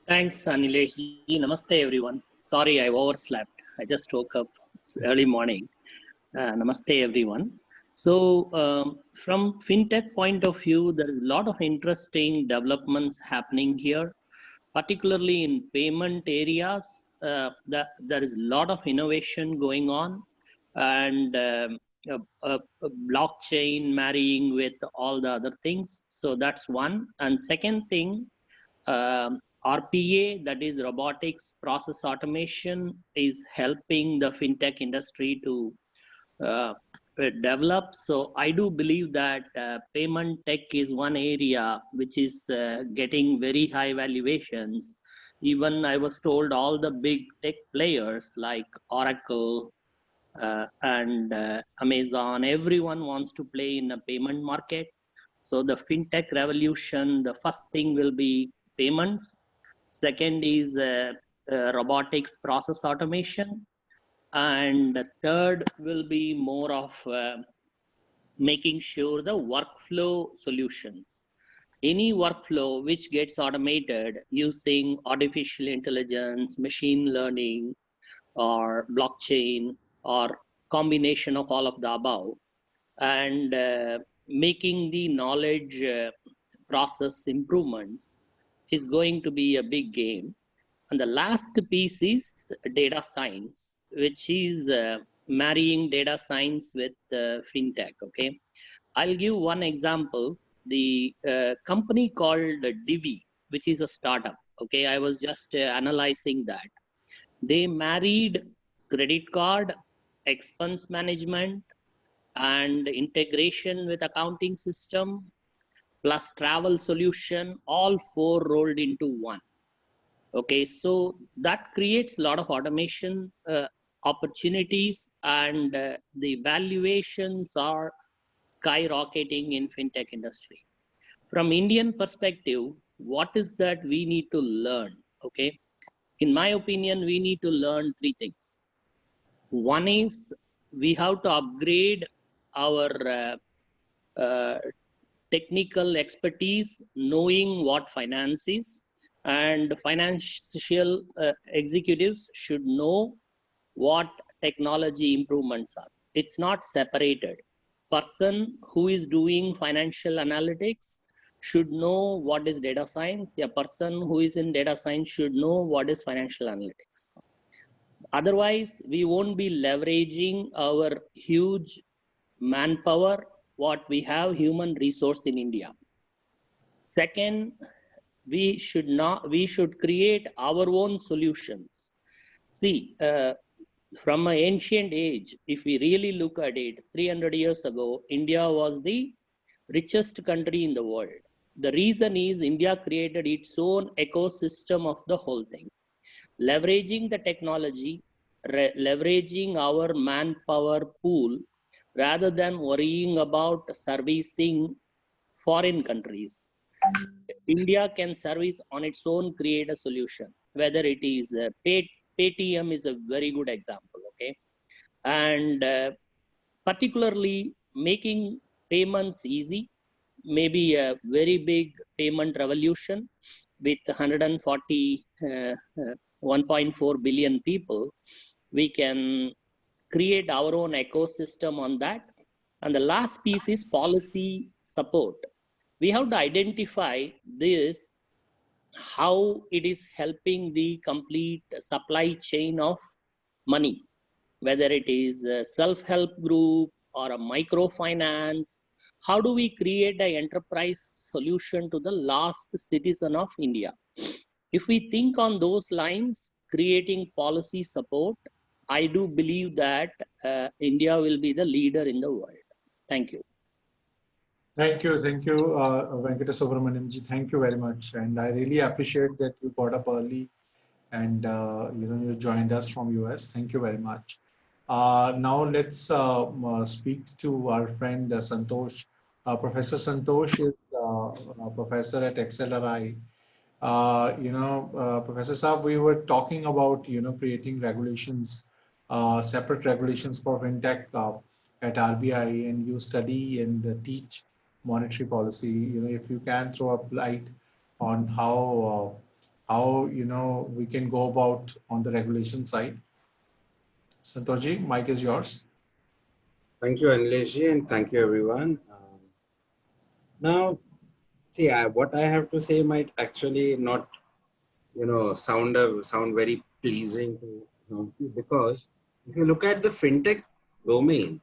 Thanks, Anilesh ji. Namaste, everyone. Sorry, I overslept. I just woke up. It's early morning. Namaste, everyone. So, from fintech point of view, there is a lot of interesting developments happening here, particularly in payment areas. There is a lot of innovation going on, and blockchain marrying with all the other things. So that's one. And second thing, RPA, that is robotics process automation, is helping the fintech industry to develop. So I do believe that payment tech is one area which is getting very high valuations. Even I was told all the big tech players like Oracle and Amazon, everyone wants to play in the payment market. So the fintech revolution, the first thing will be payments. Second is robotics process automation. And the third will be more of making sure the workflow solutions. Any workflow which gets automated using artificial intelligence, machine learning, or blockchain, or combination of all of the above, and making the knowledge process improvements is going to be a big game. And the last piece is data science, which is marrying data science with fintech. Okay, I'll give one example. The company called Divi, which is a startup. Okay, I was just analyzing that. They married credit card, expense management, and integration with accounting system, plus travel solution, all four rolled into one. Okay, so that creates a lot of automation opportunities, and the valuations are skyrocketing in fintech industry. From Indian perspective, what is that we need to learn? Okay, in my opinion, we need to learn three things. One is we have to upgrade our technical expertise, knowing what finance is, and financial executives should know what technology improvements are. It's not separated. Person who is doing financial analytics should know what is data science. A person who is in data science should know what is financial analytics. Otherwise, we won't be leveraging our huge manpower, what we have, human resource in India. Second, we should create our own solutions. See, from an ancient age, if we really look at it, 300 years ago, India was the richest country in the world. The reason is India created its own ecosystem of the whole thing. Leveraging the technology, leveraging our manpower pool, rather than worrying about servicing foreign countries. India can service on its own, create a solution, whether it is Paytm is a very good example, okay? And particularly making payments easy, maybe a very big payment revolution with 1.4 billion people, we can create our own ecosystem on that. And the last piece is policy support. We have to identify this, how it is helping the complete supply chain of money, whether it is a self-help group or a microfinance. How do we create an enterprise solution to the last citizen of India? If we think on those lines, creating policy support, I do believe that India will be the leader in the world. Thank you. Thank you, Venkata Subramaniam ji. Thank you very much, and I really appreciate that you got up early, and you joined us from US. Thank you very much. Now let's speak to our friend Santosh. Professor Santosh is a professor at XLRI. Professor Saab, we were talking about creating regulations, separate regulations for fintech at RBI, and you study and teach monetary policy. If you can throw a light on how we can go about on the regulation side. Santoshi, mic is yours. Thank you, Anilesh, and thank you, everyone. Now, see, what I have to say might actually not, sound very pleasing to you, because if you look at the fintech domain,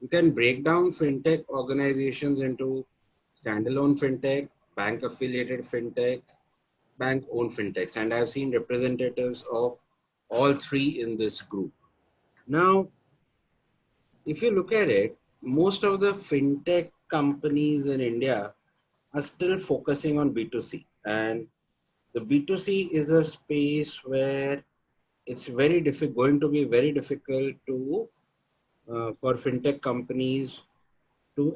you can break down fintech organizations into standalone fintech, bank-affiliated fintech, bank-owned fintechs, and I've seen representatives of all three in this group. Now, if you look at it, most of the fintech companies in India are still focusing on B2C, and the B2C is a space where it's going to be very difficult to for fintech companies to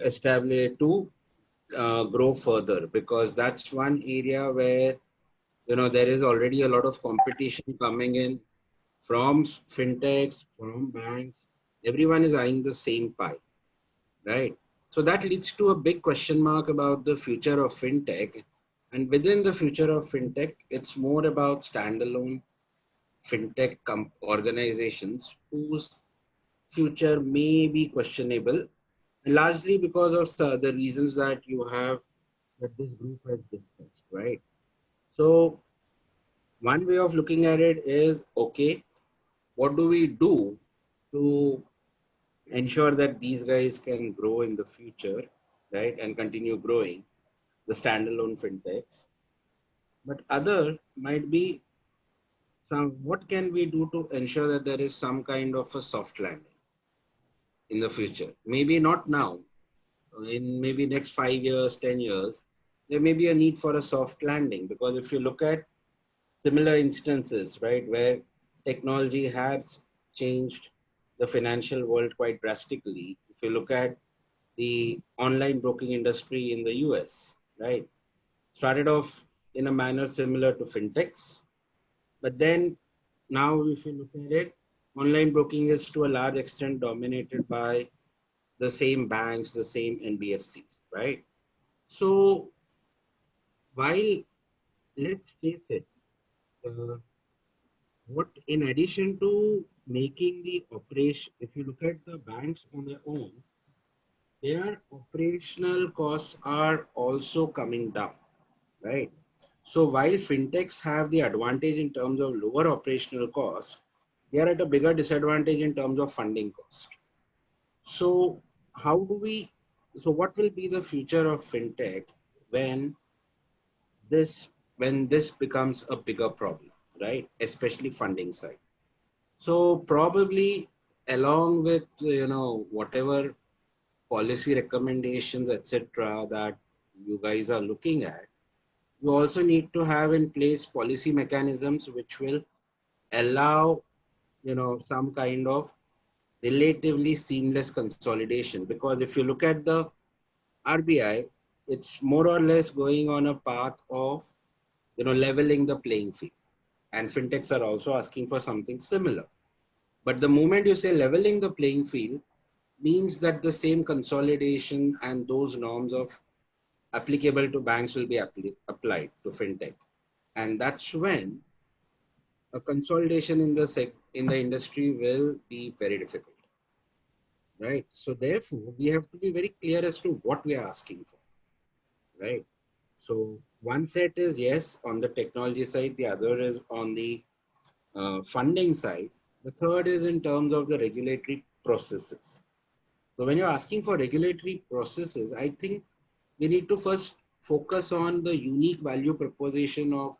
grow further, because that's one area where there is already a lot of competition coming in from fintechs, from banks. Everyone is eyeing the same pie, right? So that leads to a big question mark about the future of fintech. And within the future of fintech, it's more about standalone fintech organizations whose future may be questionable, largely because of the reasons that this group has discussed, right? So one way of looking at it is, okay, what do we do to ensure that these guys can grow in the future, right? And continue growing the standalone fintechs. but other might be some, what can we do to ensure that there is some kind of a soft landing in the future? Maybe not now, in maybe next 5 years, 10 years, there may be a need for a soft landing, because if you look at similar instances, right, where technology has changed the financial world quite drastically. If you look at the online broking industry in the US, right, started off in a manner similar to fintechs, but then now if you look at it, online broking is to a large extent dominated by the same banks, the same NBFCs, right? So while, let's face it, uh, what in addition to making the operation, if you look at the banks on their own, their operational costs are also coming down, right? So while fintechs have the advantage in terms of lower operational costs, they are at a bigger disadvantage in terms of funding cost. So how do we, so what will be the future of fintech when this becomes a bigger problem, right? Especially funding side. So probably along with, whatever policy recommendations, etc., that you guys are looking at, you also need to have in place policy mechanisms which will allow, some kind of relatively seamless consolidation. Because if you look at the RBI, it's more or less going on a path of, leveling the playing field. And fintechs are also asking for something similar. But the moment you say leveling the playing field, means that the same consolidation and those norms of applicable to banks will be applied to fintech. And that's when a consolidation in the industry will be very difficult, right? So therefore, we have to be very clear as to what we are asking for, right? So one set is yes on the technology side, the other is on the funding side. The third is in terms of the regulatory processes. So when you're asking for regulatory processes, I think we need to first focus on the unique value proposition of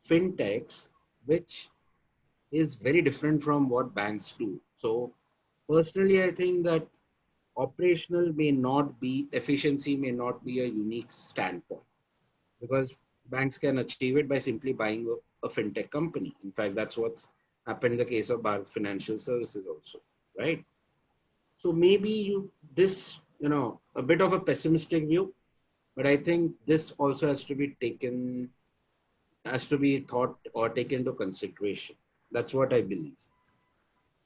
fintechs, which is very different from what banks do. So personally, I think that efficiency may not be a unique standpoint, because banks can achieve it by simply buying a fintech company. In fact, that's what's happened in the case of Bharat Financial Services also, right? So maybe a bit of a pessimistic view, but I think this also has to be thought or taken into consideration. That's what I believe.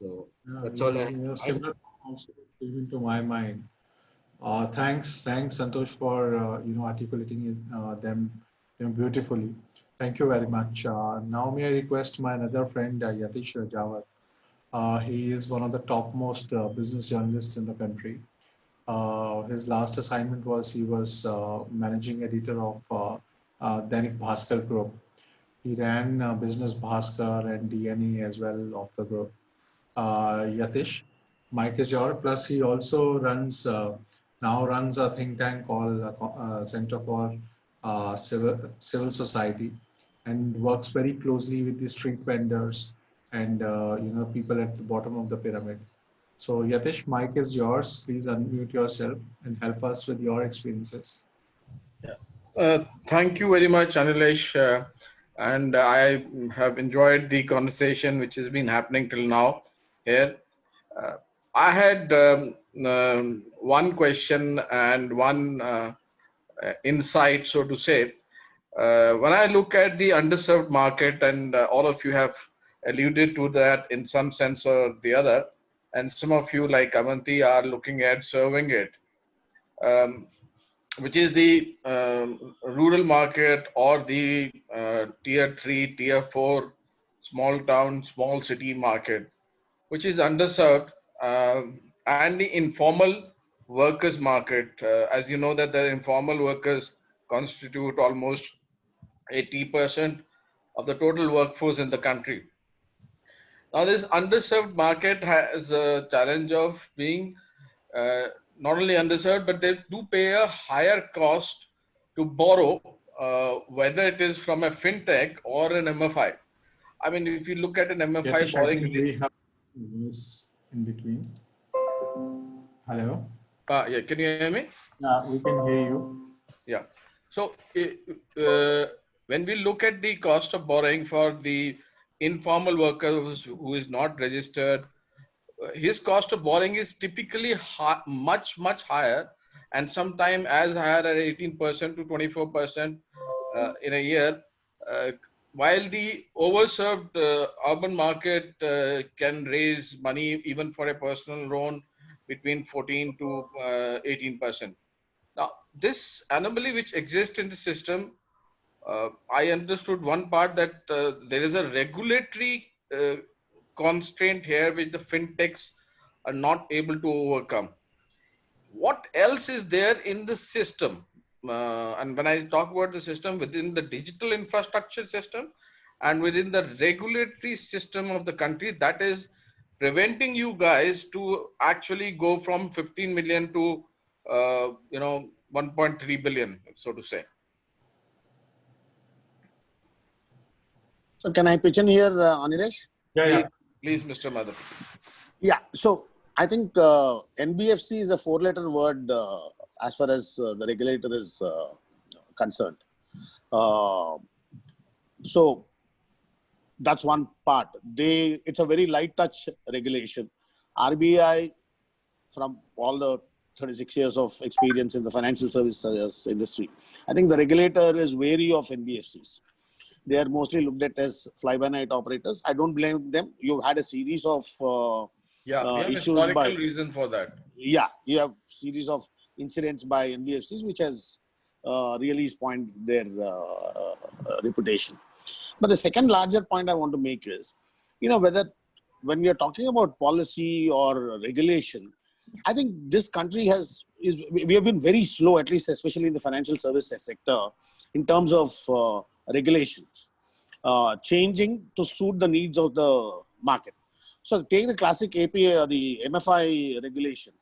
So that's all I have. Similar also came into my mind. Thanks, Santosh, for articulating them beautifully. Thank you very much. Now may I request my another friend Yatish Jawar. He is one of the topmost business journalists in the country. His last assignment was he was managing editor of Dainik Bhaskar Group. He ran Business Bhaskar and DNA as well of the group. Yatish, Mike is yours. Plus, he also now runs a think tank called Center for Civil Society, and works very closely with the street vendors and people at the bottom of the pyramid. So Yatish, mic is yours. Please unmute yourself and help us with your experiences. Thank you very much, Anilesh. And I have enjoyed the conversation which has been happening till now here. I had one question and one insight, so to say. When I look at the underserved market, and all of you have alluded to that in some sense or the other, and some of you like Avanti are looking at serving it, which is the rural market or the tier 3, tier 4 small town, small city market, which is underserved, and the informal workers market. As you know that the informal workers constitute almost 80% of the total workforce in the country. Now this underserved market has a challenge of being not only underserved, but they do pay a higher cost to borrow whether it is from a fintech or an MFI. I mean, if you look at an MFI Yatish, I borrowing, think we have news in between. Hello? yeah, can you hear me? Yeah, we can hear you. Yeah. So when we look at the cost of borrowing for the informal worker who is not registered, his cost of borrowing is typically much higher, and sometimes as higher as 18% to 24% in a year. While the overserved urban market can raise money even for a personal loan between 14 to 18%. Now, this anomaly which exists in the system, I understood one part that there is a regulatory constraint here which the fintechs are not able to overcome. What else is there in the system? And when I talk about the system, within the digital infrastructure system and within the regulatory system of the country, that is preventing you guys to actually go from 15 million to 1.3 billion, so to say. So can I pitch in here, Anilesh? Yeah. Please, Mr. Madhav. Yeah. So I think NBFC is a four-letter word as far as the regulator is concerned. So that's one part. It's a very light touch regulation. RBI, from all the 36 years of experience in the financial services industry, I think the regulator is wary of NBFCs. They are mostly looked at as fly-by-night operators. I don't blame them. You've had a series of we have issues historical reason for that. Yeah, you have series of incidents by NBFCs which has really spoiled their reputation. But the second larger point I want to make is, whether when we are talking about policy or regulation, I think this country we have been very slow, at least especially in the financial services sector, in terms of regulations, changing to suit the needs of the market. So take the classic APA or the MFI regulation.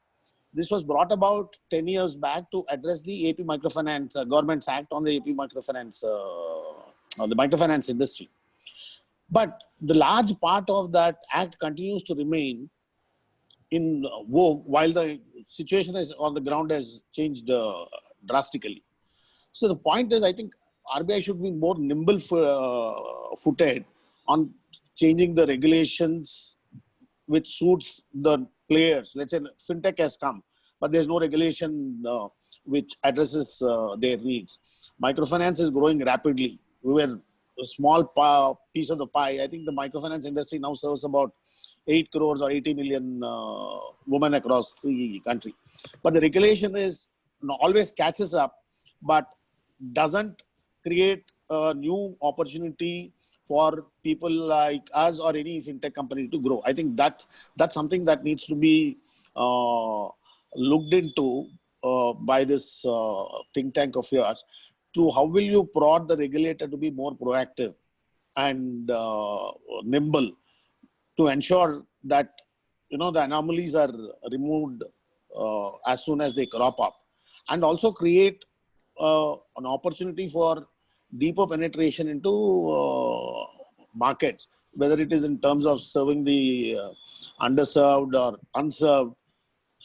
This was brought about 10 years back to address the AP Microfinance, Government's Act on the AP Microfinance, the microfinance industry. But the large part of that act continues to remain in vogue while the situation on the ground has changed drastically. So the point is, I think RBI should be more nimble footed on changing the regulations which suits the players. Let's say fintech has come, but there's no regulation which addresses their needs. Microfinance is growing rapidly. We were a small piece of the pie. I think the microfinance industry now serves about 8 crores or 80 million women across the country. But the regulation always catches up, but doesn't create a new opportunity for people like us or any fintech company to grow. I think that's something that needs to be looked into by this think tank of yours, to how will you prod the regulator to be more proactive and nimble to ensure that the anomalies are removed as soon as they crop up, and also create an opportunity for deeper penetration into markets, whether it is in terms of serving the underserved or unserved,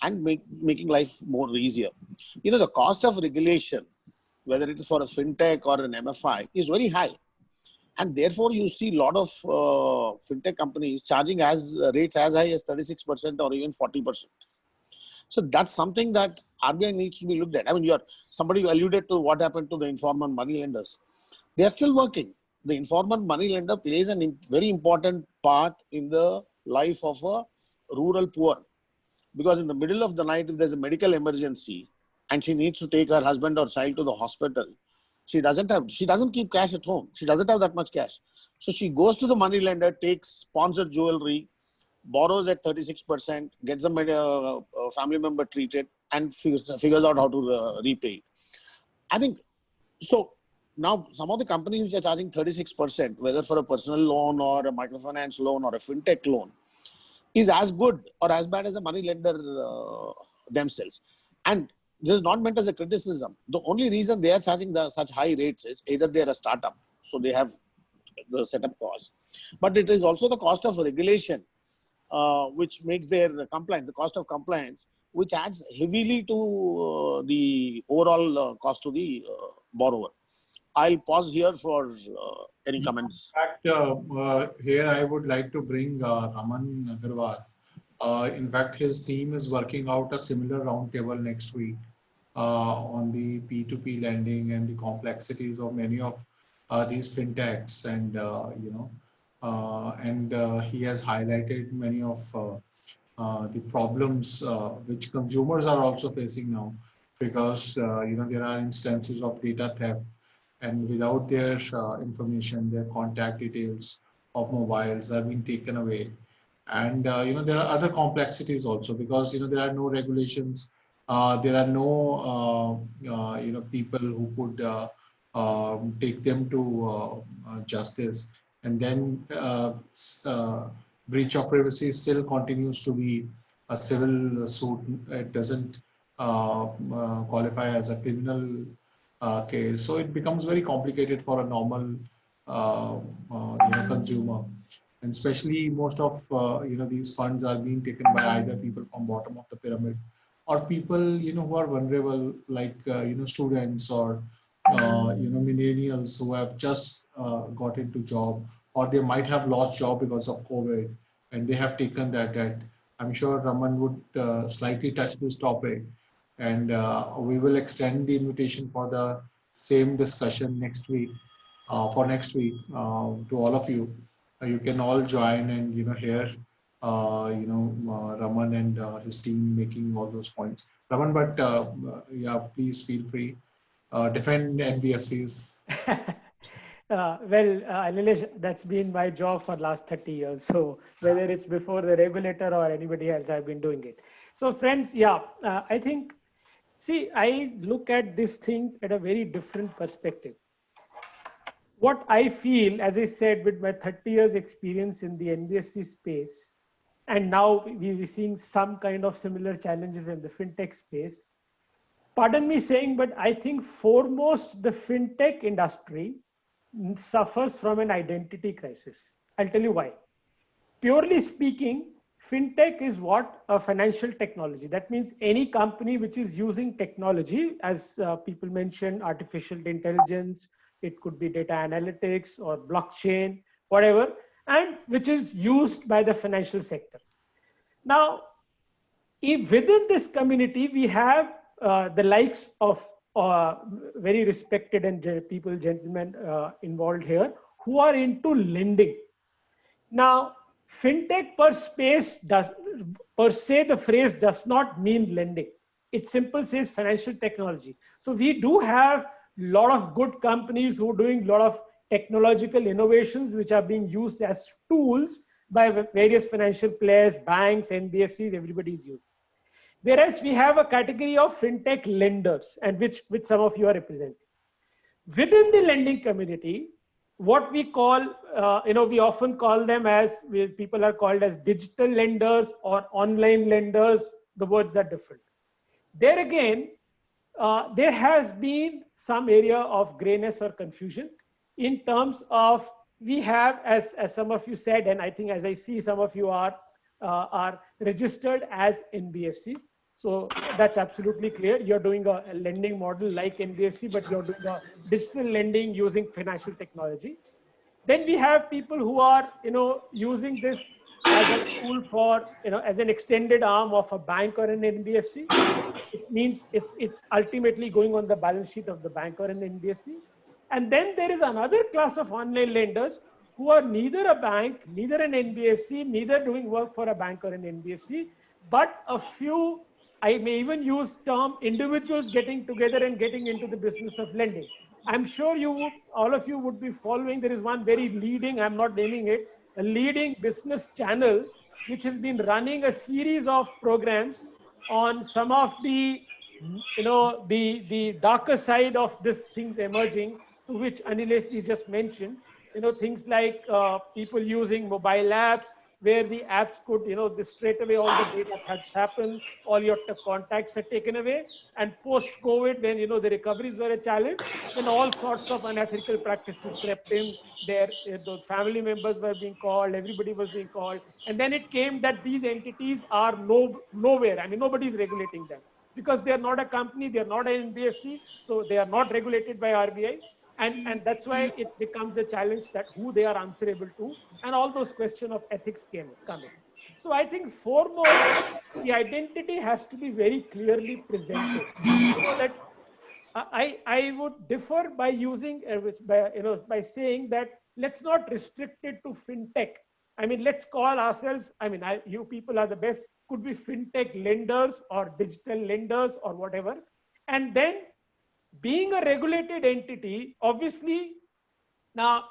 and making life more easier. The cost of regulation, whether it is for a fintech or an MFI, is very high. And therefore, you see a lot of fintech companies charging rates as high as 36% or even 40%. So that's something that RBI needs to be looked at. I mean, somebody alluded to what happened to the informal money lenders. They are still working. The informal money lender plays a very important part in the life of a rural poor. Because in the middle of the night, if there's a medical emergency and she needs to take her husband or child to the hospital, she doesn't keep cash at home. She doesn't have that much cash. So she goes to the money lender, takes sponsored jewelry, borrows at 36%, gets a family member treated, and figures out how to repay. I think, so now some of the companies which are charging 36%, whether for a personal loan or a microfinance loan or a fintech loan, is as good or as bad as a money lender themselves. And this is not meant as a criticism. The only reason they are charging such high rates is either they are a startup, so they have the setup cost, but it is also the cost of regulation, which makes their compliance, the cost of compliance, which adds heavily to the overall cost to the borrower. I'll pause here for any comments. In fact, here I would like to bring Raman Agarwal. In fact, his team is working out a similar roundtable next week on the P2P lending and the complexities of many of these fintechs, and he has highlighted many of the problems which consumers are also facing now, because there are instances of data theft, and without their information, their contact details of mobiles are being taken away. And there are other complexities also, because there are no regulations, there are no people who could take them to justice, and then breach of privacy still continues to be a civil suit. It doesn't qualify as a criminal case, so it becomes very complicated for a normal consumer. And especially most of these funds are being taken by either people from bottom of the pyramid, or people who are vulnerable, like students, or millennials who have just got into job, or they might have lost job because of COVID, and they have taken that debt. I'm sure Raman would slightly touch this topic, and we will extend the invitation for the same discussion next week, to all of you. You can all join and hear Raman and his team making all those points. Raman, but yeah, please feel free. Defend NBFCs. Anilesh, that's been my job for last 30 years. So whether it's before the regulator or anybody else, I've been doing it. So friends, yeah, I think, see, I look at this thing at a very different perspective. What I feel, as I said, with my 30 years experience in the NBFC space, and now we're seeing some kind of similar challenges in the fintech space. Pardon me saying, but I think foremost the fintech industry suffers from an identity crisis. I'll tell you why. Purely speaking, fintech is what? A financial technology. That means any company which is using technology, as people mentioned, artificial intelligence, it could be data analytics or blockchain, whatever, and which is used by the financial sector. Now, if within this community, we have the likes of very respected and gentlemen involved here who are into lending. Now, fintech per se, the phrase does not mean lending. It simply says financial technology. So we do have a lot of good companies who are doing a lot of technological innovations which are being used as tools by various financial players, banks, NBFCs, everybody is using. Whereas we have a category of fintech lenders, and which some of you are representing. Within the lending community, what we call, we often call them as, people are called as digital lenders or online lenders. The words are different. There again, there has been some area of grayness or confusion in terms of, we have, as some of you said, and I think as I see some of you are registered as NBFCs. So that's absolutely clear. You're doing a lending model like NBFC, but you're doing a digital lending using financial technology. Then we have people who are, using this as a tool for, as an extended arm of a bank or an NBFC. It means it's ultimately going on the balance sheet of the bank or an NBFC. And then there is another class of online lenders who are neither a bank, neither an NBFC, neither doing work for a bank or an NBFC, but a few, I may even use term, individuals getting together and getting into the business of lending. I'm sure all of you would be following. There is one very leading, I'm not naming it, a leading business channel, which has been running a series of programs on some of the, the darker side of this things emerging, to which Anilesh ji just mentioned, things like people using mobile apps, where the apps could, straight away all the data has happened, all your contacts are taken away. And post-COVID, when, the recoveries were a challenge, then all sorts of unethical practices crept in. Those family members were being called, everybody was being called. And then it came that these entities are nowhere. I mean, nobody's regulating them because they're not a company, they're not an NBFC, so they are not regulated by RBI. And that's why it becomes a challenge that who they are answerable to, and all those questions of ethics come in. So I think foremost, the identity has to be very clearly presented. That I would differ by using, by saying that let's not restrict it to fintech. I mean, let's call ourselves, you people are the best, could be fintech lenders or digital lenders or whatever. And then being a regulated entity, obviously, now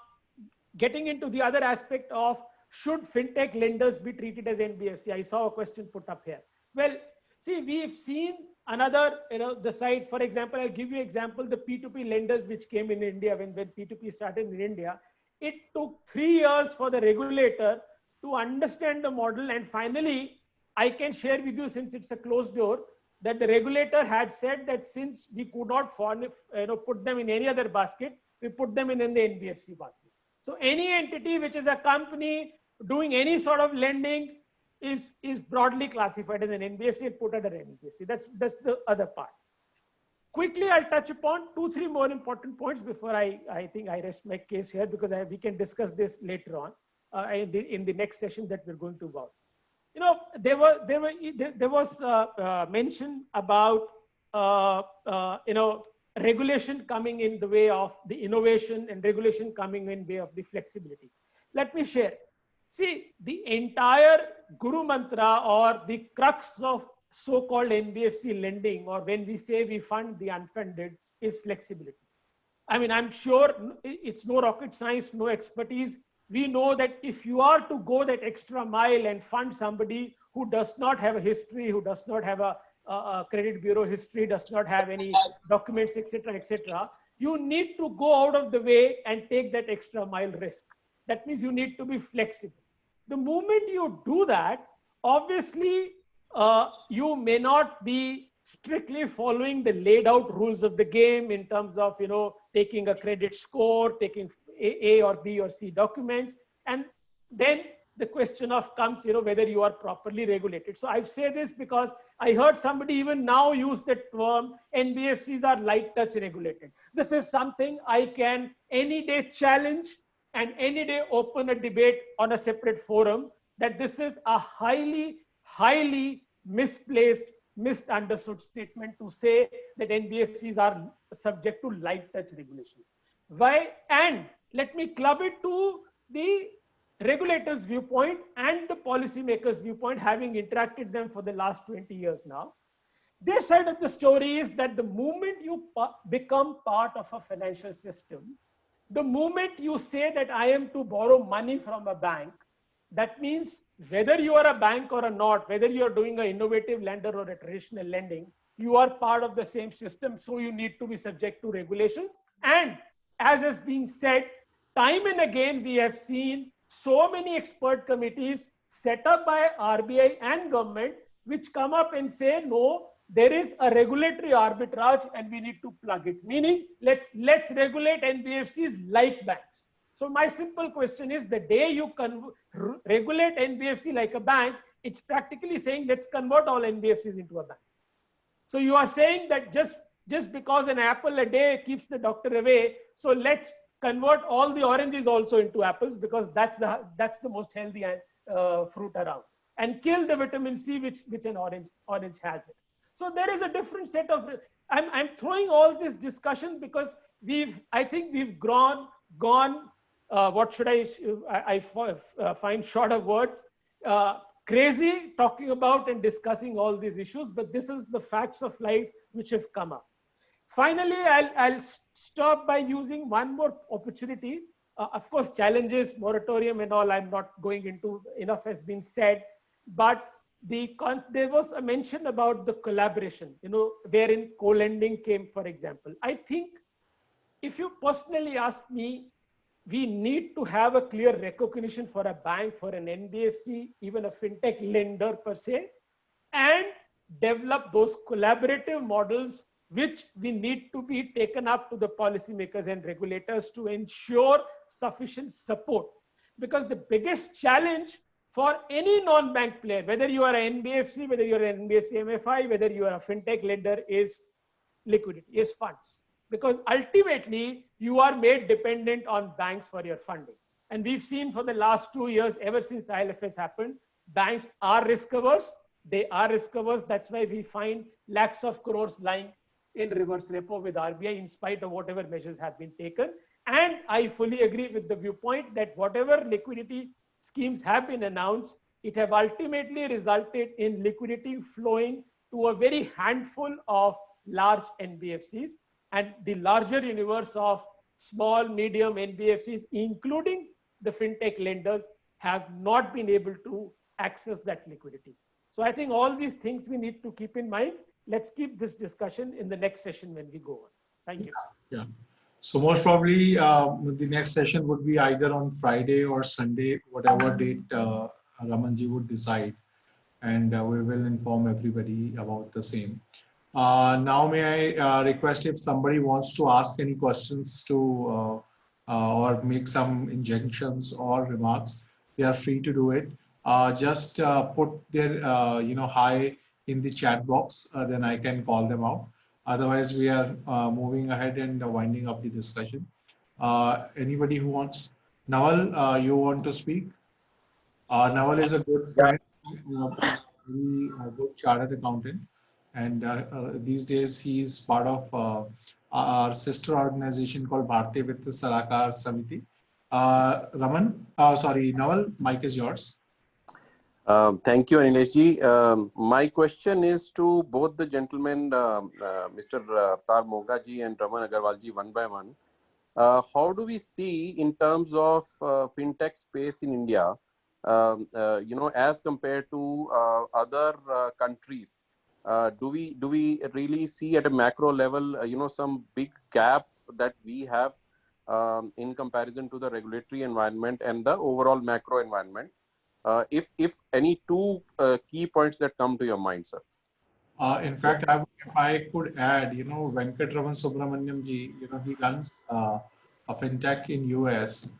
getting into the other aspect of should fintech lenders be treated as NBFC? I saw a question put up here. Well, see, we've seen another, the side, for example, I'll give you an example, the P2P lenders which came in India when P2P started in India. It took 3 years for the regulator to understand the model. And finally, I can share with you, since it's a closed door, that the regulator had said that since we could not put them in any other basket, we put them in the NBFC basket. So any entity which is a company doing any sort of lending is broadly classified as an NBFC and put under NBFC. That's the other part. Quickly, I'll touch upon 2-3 more important points before I think I rest my case here, because we can discuss this later on in the next session that we're going to about. There was mention about regulation coming in the way of the innovation and regulation coming in way of the flexibility. Let me share. See, the entire Guru Mantra or the crux of so-called NBFC lending, or when we say we fund the unfunded, is flexibility. I mean, I'm sure it's no rocket science, no expertise. We know that if you are to go that extra mile and fund somebody who does not have a history, who does not have a credit bureau history, does not have any documents, etc., you need to go out of the way and take that extra mile risk. That means you need to be flexible. The moment you do that, obviously, you may not be strictly following the laid out rules of the game in terms of, taking a credit score, taking A or B or C documents. And then the question comes, whether you are properly regulated. So I say this because I heard somebody even now use the term NBFCs are light touch regulated. This is something I can any day challenge and any day open a debate on a separate forum, that this is a highly misplaced, misunderstood statement to say that NBFCs are subject to light touch regulation. Why? And let me club it to the regulator's viewpoint and the policymakers' viewpoint, having interacted them for the last 20 years now. Their side of the story is that the moment you become part of a financial system, the moment you say that I am to borrow money from a bank, that means whether you are a bank or not, whether you are doing an innovative lender or a traditional lending, you are part of the same system. So you need to be subject to regulations. And as is being said, time and again, we have seen so many expert committees set up by RBI and government, which come up and say, no, there is a regulatory arbitrage and we need to plug it. Meaning, let's regulate NBFCs like banks. So my simple question is, the day you regulate NBFC like a bank, it's practically saying let's convert all NBFCs into a bank. So you are saying that just because an apple a day keeps the doctor away, so let's convert all the oranges also into apples, because that's the most healthy fruit around, and kill the vitamin C which an orange has it. So there is a different set of. I'm throwing all this discussion because I think we've gone. What should I find short of words? Crazy talking about and discussing all these issues, but this is the facts of life which have come up. Finally, I'll stop by using one more opportunity. Of course, challenges, moratorium and all, I'm not going into, enough has been said, but there was a mention about the collaboration, wherein co-lending came, for example. I think if you personally ask me, we need to have a clear recognition for a bank, for an NBFC, even a fintech lender per se, and develop those collaborative models which we need to be taken up to the policymakers and regulators to ensure sufficient support. Because the biggest challenge for any non-bank player, whether you are an NBFC, whether you're an NBFC MFI, whether you are a fintech lender, is liquidity, is funds. Because ultimately, you are made dependent on banks for your funding. And we've seen for the last 2 years, ever since ILFS happened, banks are risk averse. They are risk averse. That's why we find lakhs of crores lying in reverse repo with RBI in spite of whatever measures have been taken. And I fully agree with the viewpoint that whatever liquidity schemes have been announced, it have ultimately resulted in liquidity flowing to a very handful of large NBFCs, and the larger universe of small, medium NBFCs, including the fintech lenders, have not been able to access that liquidity. So I think all these things we need to keep in mind. Let's keep this discussion in the next session when we go on. Thank you. Yeah. So most probably the next session would be either on Friday or Sunday, whatever date Ramanji would decide, and we will inform everybody about the same. Now may I request if somebody wants to ask any questions to or make some injunctions or remarks, they are free to do it. Just put their hi in the chat box, then I can call them out. Otherwise, we are moving ahead and winding up the discussion. Anybody who wants? Nawal, you want to speak? Nawal is a good friend, very good chartered accountant. And these days he is part of our sister organization called Bharatiya Vitt Salahkar Samiti. Nawal, mic is yours. Thank you, Anilesh. My question is to both the gentlemen, Mr. Avtar Moga ji and Raman Agarwal ji, one by one. How do we see in terms of fintech space in India, as compared to other countries? Do we really see at a macro level, some big gap that we have in comparison to the regulatory environment and the overall macro environment? If any two key points that come to your mind, sir. In fact, if I could add, Venkatraman Subramaniam ji, he runs a fintech in US.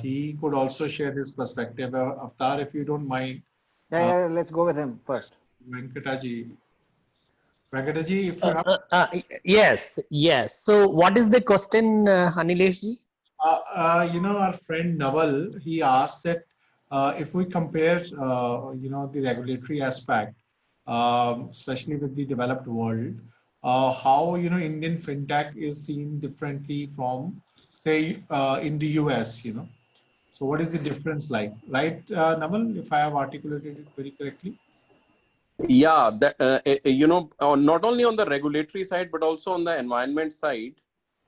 He could also share his perspective. Avtar, if you don't mind. Yeah, let's go with him first. Venkataji, if you have. Yes. So what is the question, Anilesh ji? Our friend Nawal, he asked that if we compare, the regulatory aspect, especially with the developed world, how, Indian fintech is seen differently from, say, in the US, So what is the difference like? Right, Nawal, if I have articulated it very correctly? Yeah, that not only on the regulatory side, but also on the environment side,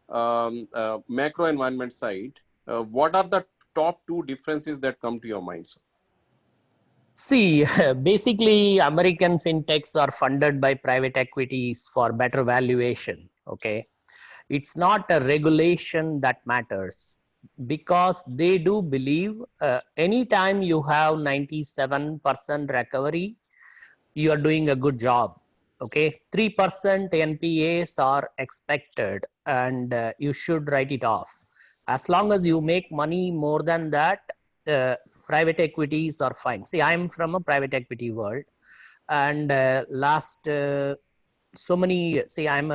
macro environment side. What are the top two differences that come to your mind, sir? See, basically, American fintechs are funded by private equities for better valuation. Okay, it's not a regulation that matters, because they do believe anytime you have 97% recovery, you are doing a good job. Okay, 3% NPAs are expected, and you should write it off. As long as you make money more than that, private equities are fine. See, I'm from a private equity world, and I'm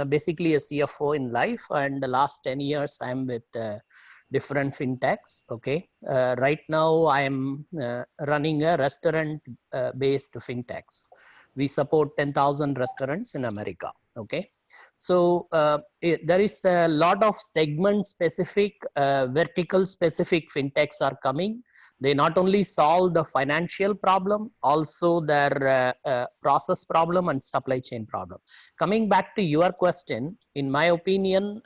basically a CFO in life, and the last 10 years I'm with different fintechs. Okay, right now I'm running a restaurant based fintechs. We support 10,000 restaurants in America. Okay, so there is a lot of segment specific, vertical specific fintechs are coming. They not only solve the financial problem, also their process problem and supply chain problem. Coming back to your question, in my opinion,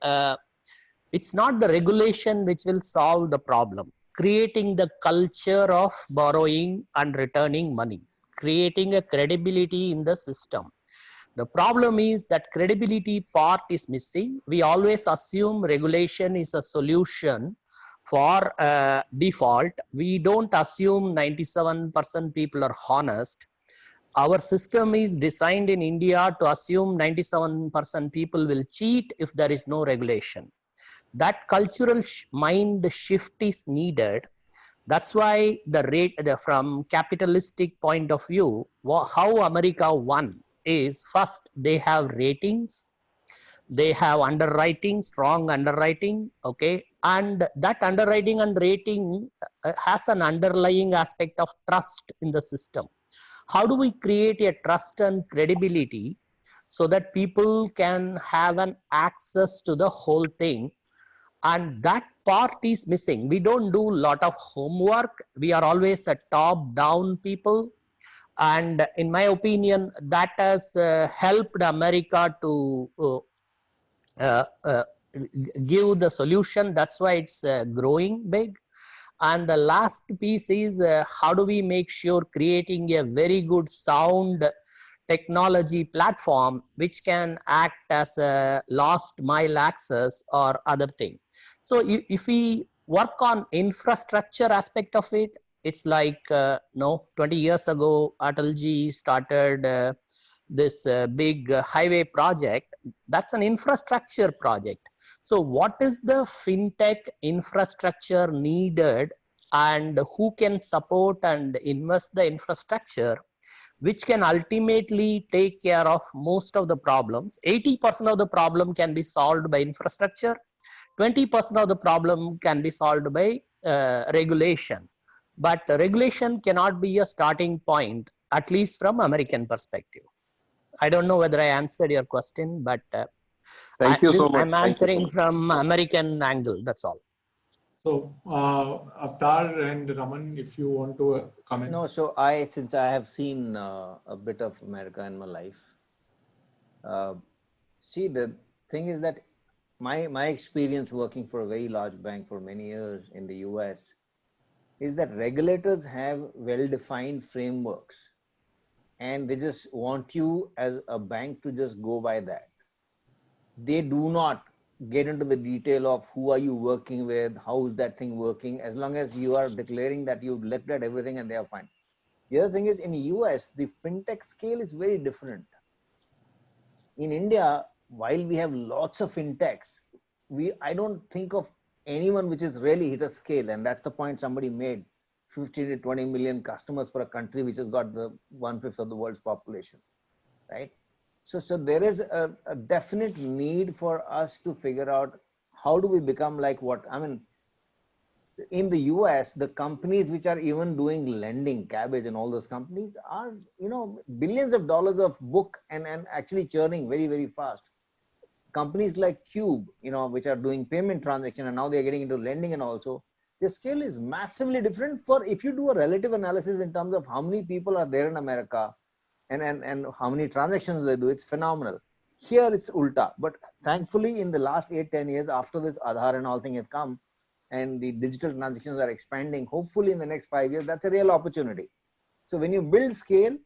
it's not the regulation which will solve the problem. Creating the culture of borrowing and returning money, creating a credibility in the system. The problem is that credibility part is missing. We always assume regulation is a solution For default, we don't assume 97% people are honest. Our system is designed in India to assume 97% people will cheat if there is no regulation. That cultural mind shift is needed. That's why from capitalistic point of view, how America won is, first they have ratings, they have underwriting, strong underwriting, okay, and that underwriting and rating has an underlying aspect of trust in the system. How do we create a trust and credibility so that people can have an access to the whole thing? And that part is missing. We don't do a lot of homework. We are always a top down people. And in my opinion, that has helped America to give the solution. That's why it's growing big. And the last piece is how do we make sure creating a very good sound technology platform which can act as a last mile access or other thing. So if we work on infrastructure aspect of it, it's like 20 years ago Atalji started this big highway project. That's an infrastructure project. So what is the fintech infrastructure needed, and who can support and invest the infrastructure which can ultimately take care of most of the problems? 80% of the problem can be solved by infrastructure. 20% of the problem can be solved by regulation. But regulation cannot be a starting point, at least from American perspective. I don't know whether I answered your question, but Thank you so much. I'm answering from American angle, that's all. So Avtar and Raman, if you want to comment. No, so since I have seen a bit of America in my life, see, the thing is that my experience working for a very large bank for many years in the US is that regulators have well-defined frameworks, and they just want you as a bank to just go by that. They do not get into the detail of who are you working with, how is that thing working, as long as you are declaring that you've looked at everything and they are fine. The other thing is, in the US, the fintech scale is very different. In India, while we have lots of fintechs, I don't think of anyone which has really hit a scale, and that's the point somebody made. 15 to 20 million customers for a country which has got the 1/5 of the world's population, right? So there is a definite need for us to figure out how do we become like what, I mean, in the US, the companies which are even doing lending, Cabbage and all those companies are, billions of dollars of book and actually churning very, very fast. Companies like Cube, which are doing payment transaction, and now they're getting into lending, and also the scale is massively different. For if you do a relative analysis in terms of how many people are there in America and how many transactions they do, it's phenomenal. Here it's ulta. But thankfully, in the last 8-10 years, after this Aadhaar and all thing have come, and the digital transactions are expanding, hopefully in the next 5 years, that's a real opportunity. So when you build scale,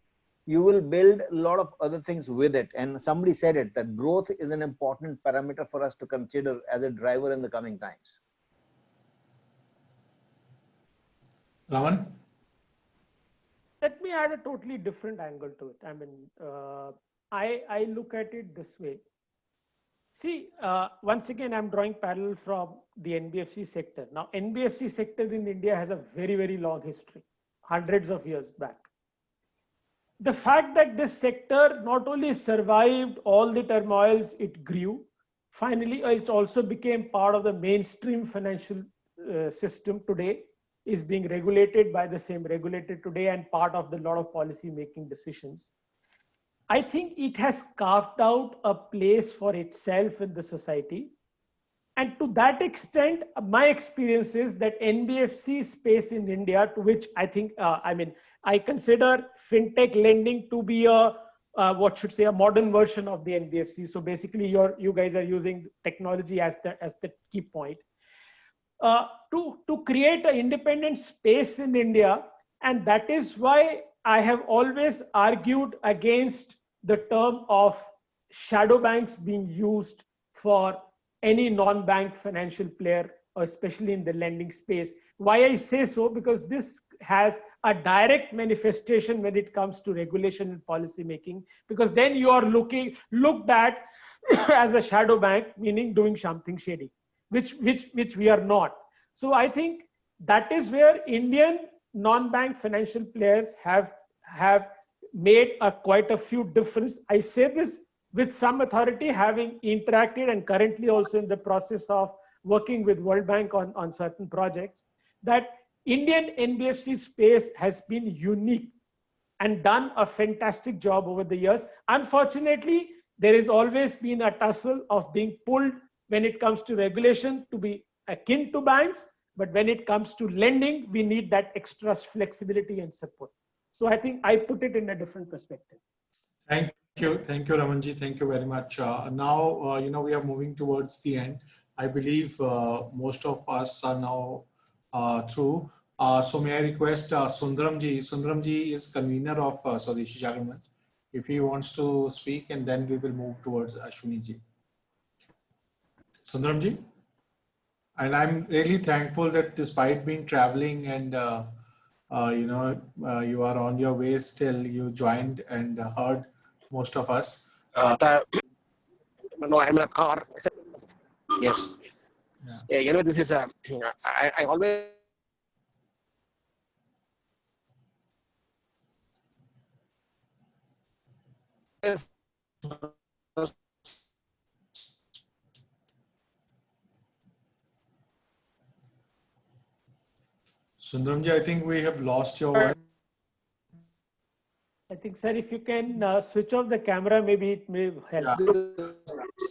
you will build a lot of other things with it. And somebody said it, that growth is an important parameter for us to consider as a driver in the coming times. Raman? Let me add a totally different angle to it. I mean, I look at it this way. See, once again, I'm drawing parallel from the NBFC sector. Now, NBFC sector in India has a very, very long history, hundreds of years back. The fact that this sector not only survived all the turmoils, it grew. Finally, it also became part of the mainstream financial system today, is being regulated by the same regulator today and part of the lot of policy making decisions. I think it has carved out a place for itself in the society. And to that extent, my experience is that NBFC space in India, to which I think, I consider fintech lending to be a modern version of the NBFC. So basically, you guys are using technology as the key point. To create an independent space in India. And that is why I have always argued against the term of shadow banks being used for any non-bank financial player especially in the lending space. Why I say so? Because this has a direct manifestation when it comes to regulation and policy making, because then you are looked at as a shadow bank, meaning doing something shady, which we are not. So I think that is where Indian non-bank financial players have made quite a few difference. I say this with some authority, having interacted and currently also in the process of working with World Bank on certain projects, that Indian NBFC space has been unique and done a fantastic job over the years. Unfortunately, there has always been a tussle of being pulled when it comes to regulation to be akin to banks, but when it comes to lending, we need that extra flexibility and support. So I think I put it in a different perspective. Thank you, Ramanji. Thank you very much. Now, we are moving towards the end. I believe most of us are now through. So may I request Sundaramji. Sundaramji is convener of Swadeshi Jagan. If he wants to speak, and then we will move towards Ashwiniji. Sundaramji? And I'm really thankful that despite being traveling and you are on your way still, you joined and heard most of us. No, I'm in a car. Yes. Yeah, this is I always Sundaramji, I think we have lost your voice. I think, sir, if you can switch off the camera, maybe it may help.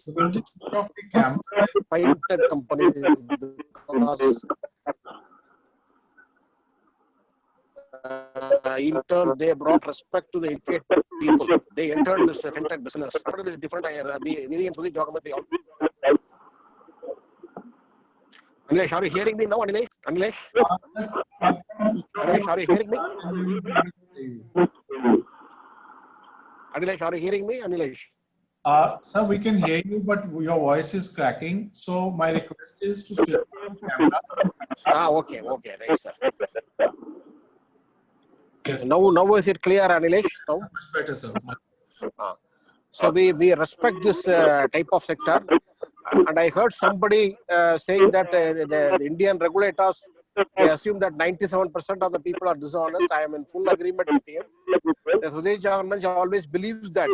Sundaramji, switch off the camera. Fintech company because in turn they brought respect to the educated people. They entered this fintech business. What is different? Anilesh, are you hearing me now, Anilesh? Anilesh, are you hearing me? Anilesh, are you hearing me, Anilesh? Sir, we can hear you, but your voice is cracking. So my request is to switch on the camera. Okay, right, sir. Yes. Now is it clear, Anilesh? Now? Much better, sir. So we respect this type of sector. And I heard somebody saying that the Indian regulators, they assume that 97% of the people are dishonest. I am in full agreement with him. The Swadeshi government always believes that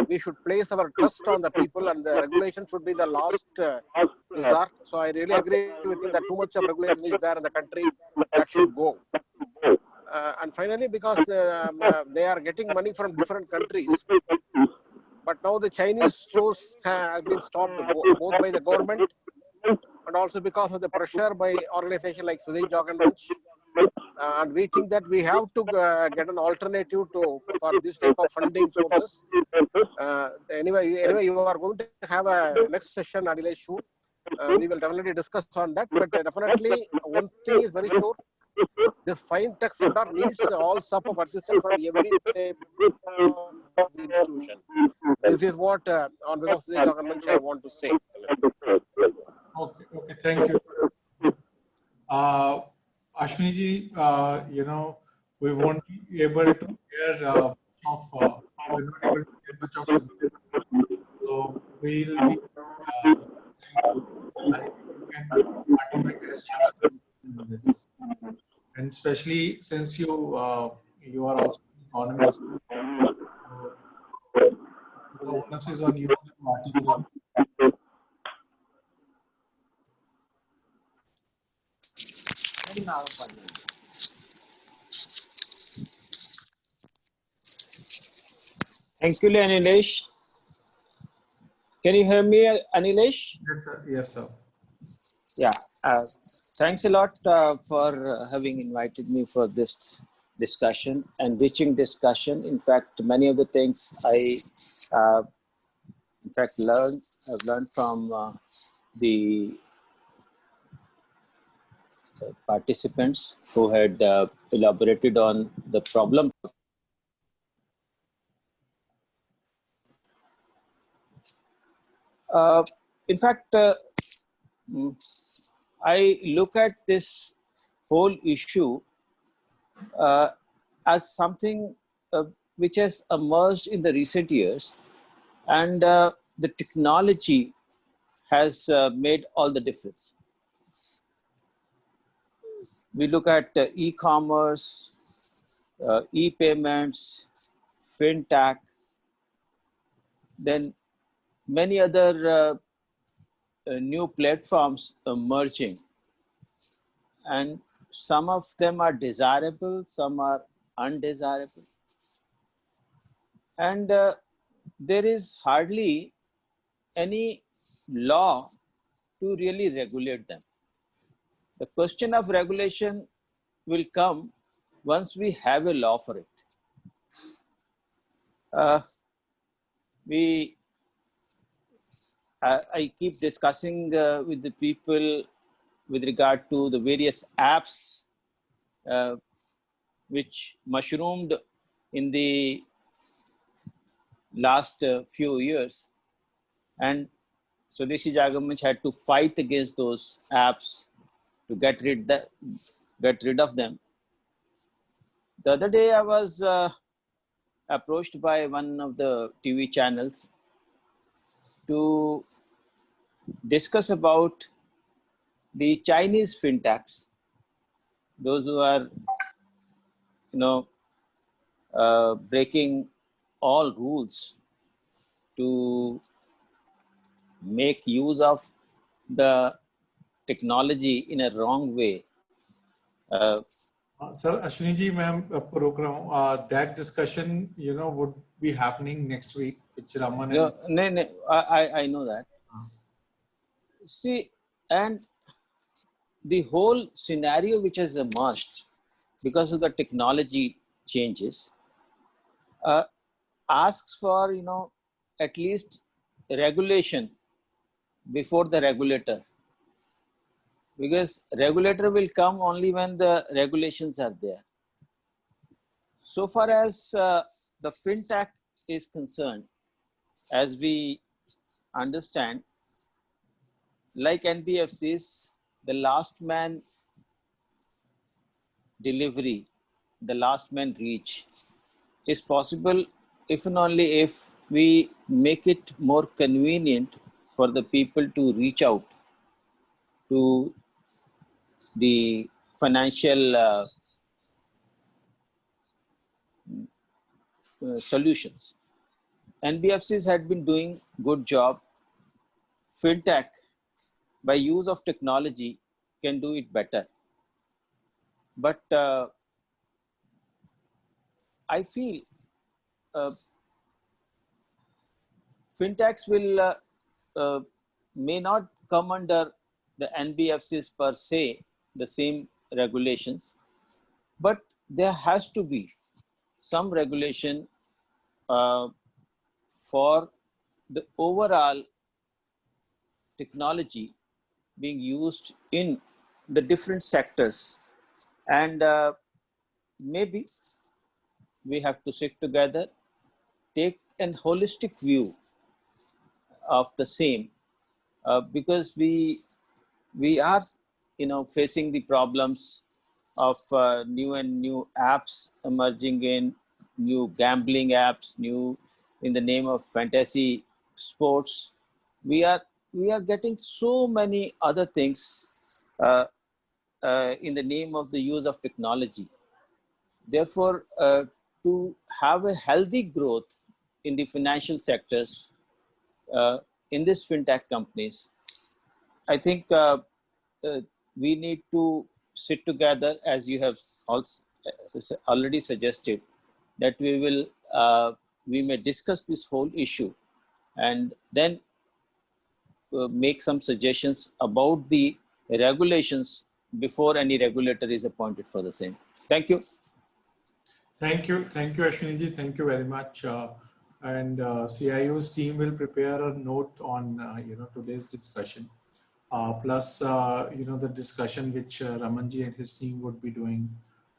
we should place our trust on the people and the regulation should be the last resort. So I really agree with him that too much of regulation is there in the country, that should go. And finally, because they are getting money from different countries, but now the Chinese stores have been stopped both by the government and also because of the pressure by organizations like Swadeshi Jagan Manch. And we think that we have to get an alternative for this type of funding sources. Anyway, you are going to have a next session, Anilesh. We will definitely discuss on that. But definitely, one thing is very sure: this fintech sector needs all sort of assistance from every type of institution. This is what, on behalf of the government, I want to say. Okay, thank you. Ashwini, we won't be able to hear we're not able to hear much of it. So we'll be, I think you can participate in this. And especially since you are also an economist, the onus is on you to articulate. Thank you, Anilesh. Can you hear me, Anilesh? Yes, sir. Yes, sir. Yeah. Thanks a lot for having invited me for this discussion, enriching discussion. In fact, many of the things I, have learned from the participants who had elaborated on the problem. In fact, I look at this whole issue as something which has emerged in the recent years, and the technology has made all the difference. We look at e-commerce, e-payments, fintech, then many other new platforms emerging, and some of them are desirable, some are undesirable, and there is hardly any law to really regulate them. The question of regulation will come once we have a law for it. I keep discussing with the people with regard to the various apps which mushroomed in the last few years, and Swadeshi Jagannath had to fight against those apps to get rid of them. The other day I was approached by one of the TV channels to discuss about the Chinese fintechs, those who are, breaking all rules to make use of the technology in a wrong way. Sir, Ashwini ji, ma'am, program that discussion, would be happening next week. Which Raman I know that. See, and the whole scenario which has emerged because of the technology changes asks for, at least regulation before the regulator, because regulator will come only when the regulations are there. So far as the fintech is concerned, as we understand, like NBFCs, the last man delivery, the last man reach is possible if and only if we make it more convenient for the people to reach out to the financial solutions. NBFCs had been doing good job. Fintech, by use of technology, can do it better. But I feel fintechs will may not come under the NBFCs per se, the same regulations, but there has to be some regulation for the overall technology being used in the different sectors. And maybe we have to sit together, take a holistic view of the same, because we are, facing the problems of new apps emerging in, new gambling apps, new in the name of fantasy sports. We are getting so many other things in the name of the use of technology. Therefore, to have a healthy growth in the financial sectors, in these fintech companies, I think we need to sit together, as you have also already suggested, that we may discuss this whole issue and then make some suggestions about the regulations before any regulator is appointed for the same. Thank you. Thank you, Ashwini ji. Thank you very much. And CIO's team will prepare a note on today's discussion. Plus, the discussion which Ramanji and his team would be doing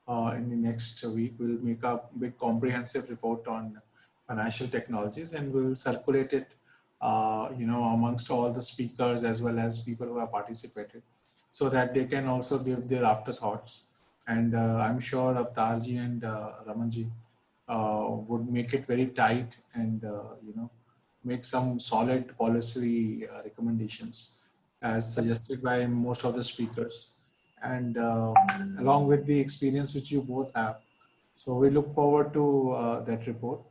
in the next week. We'll make a big comprehensive report on financial technologies, and we'll circulate it, amongst all the speakers as well as people who have participated, so that they can also give their afterthoughts. And I'm sure Avtarji and Ramanji would make it very tight and make some solid policy recommendations as suggested by most of the speakers, and along with the experience which you both have. So we look forward to that report.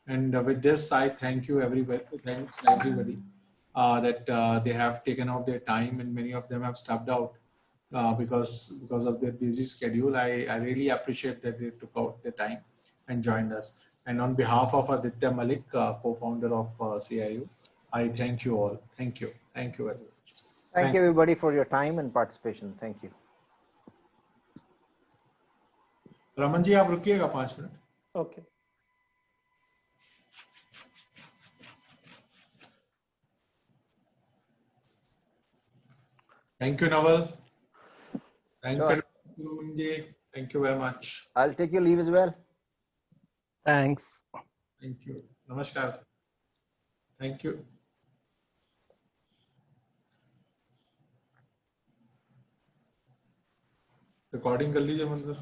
And with this, I thank you everybody. Thanks everybody that they have taken out their time, and many of them have stepped out because of their busy schedule. I really appreciate that they took out the time and joined us. And on behalf of Aditya Malik, co-founder of CIU, I thank you all. Thank you. Thank you very much. Thank you everybody for your time and participation. Thank you. Raman ji आप रुकिएगा 5 minute. Okay. Thank you, Naval. Thank Sure. you, Raman ji. Thank you very much. I'll take your leave as well. Thanks. Thank you. Namaskar. Thank you. Recording कर लीजिए मंजर.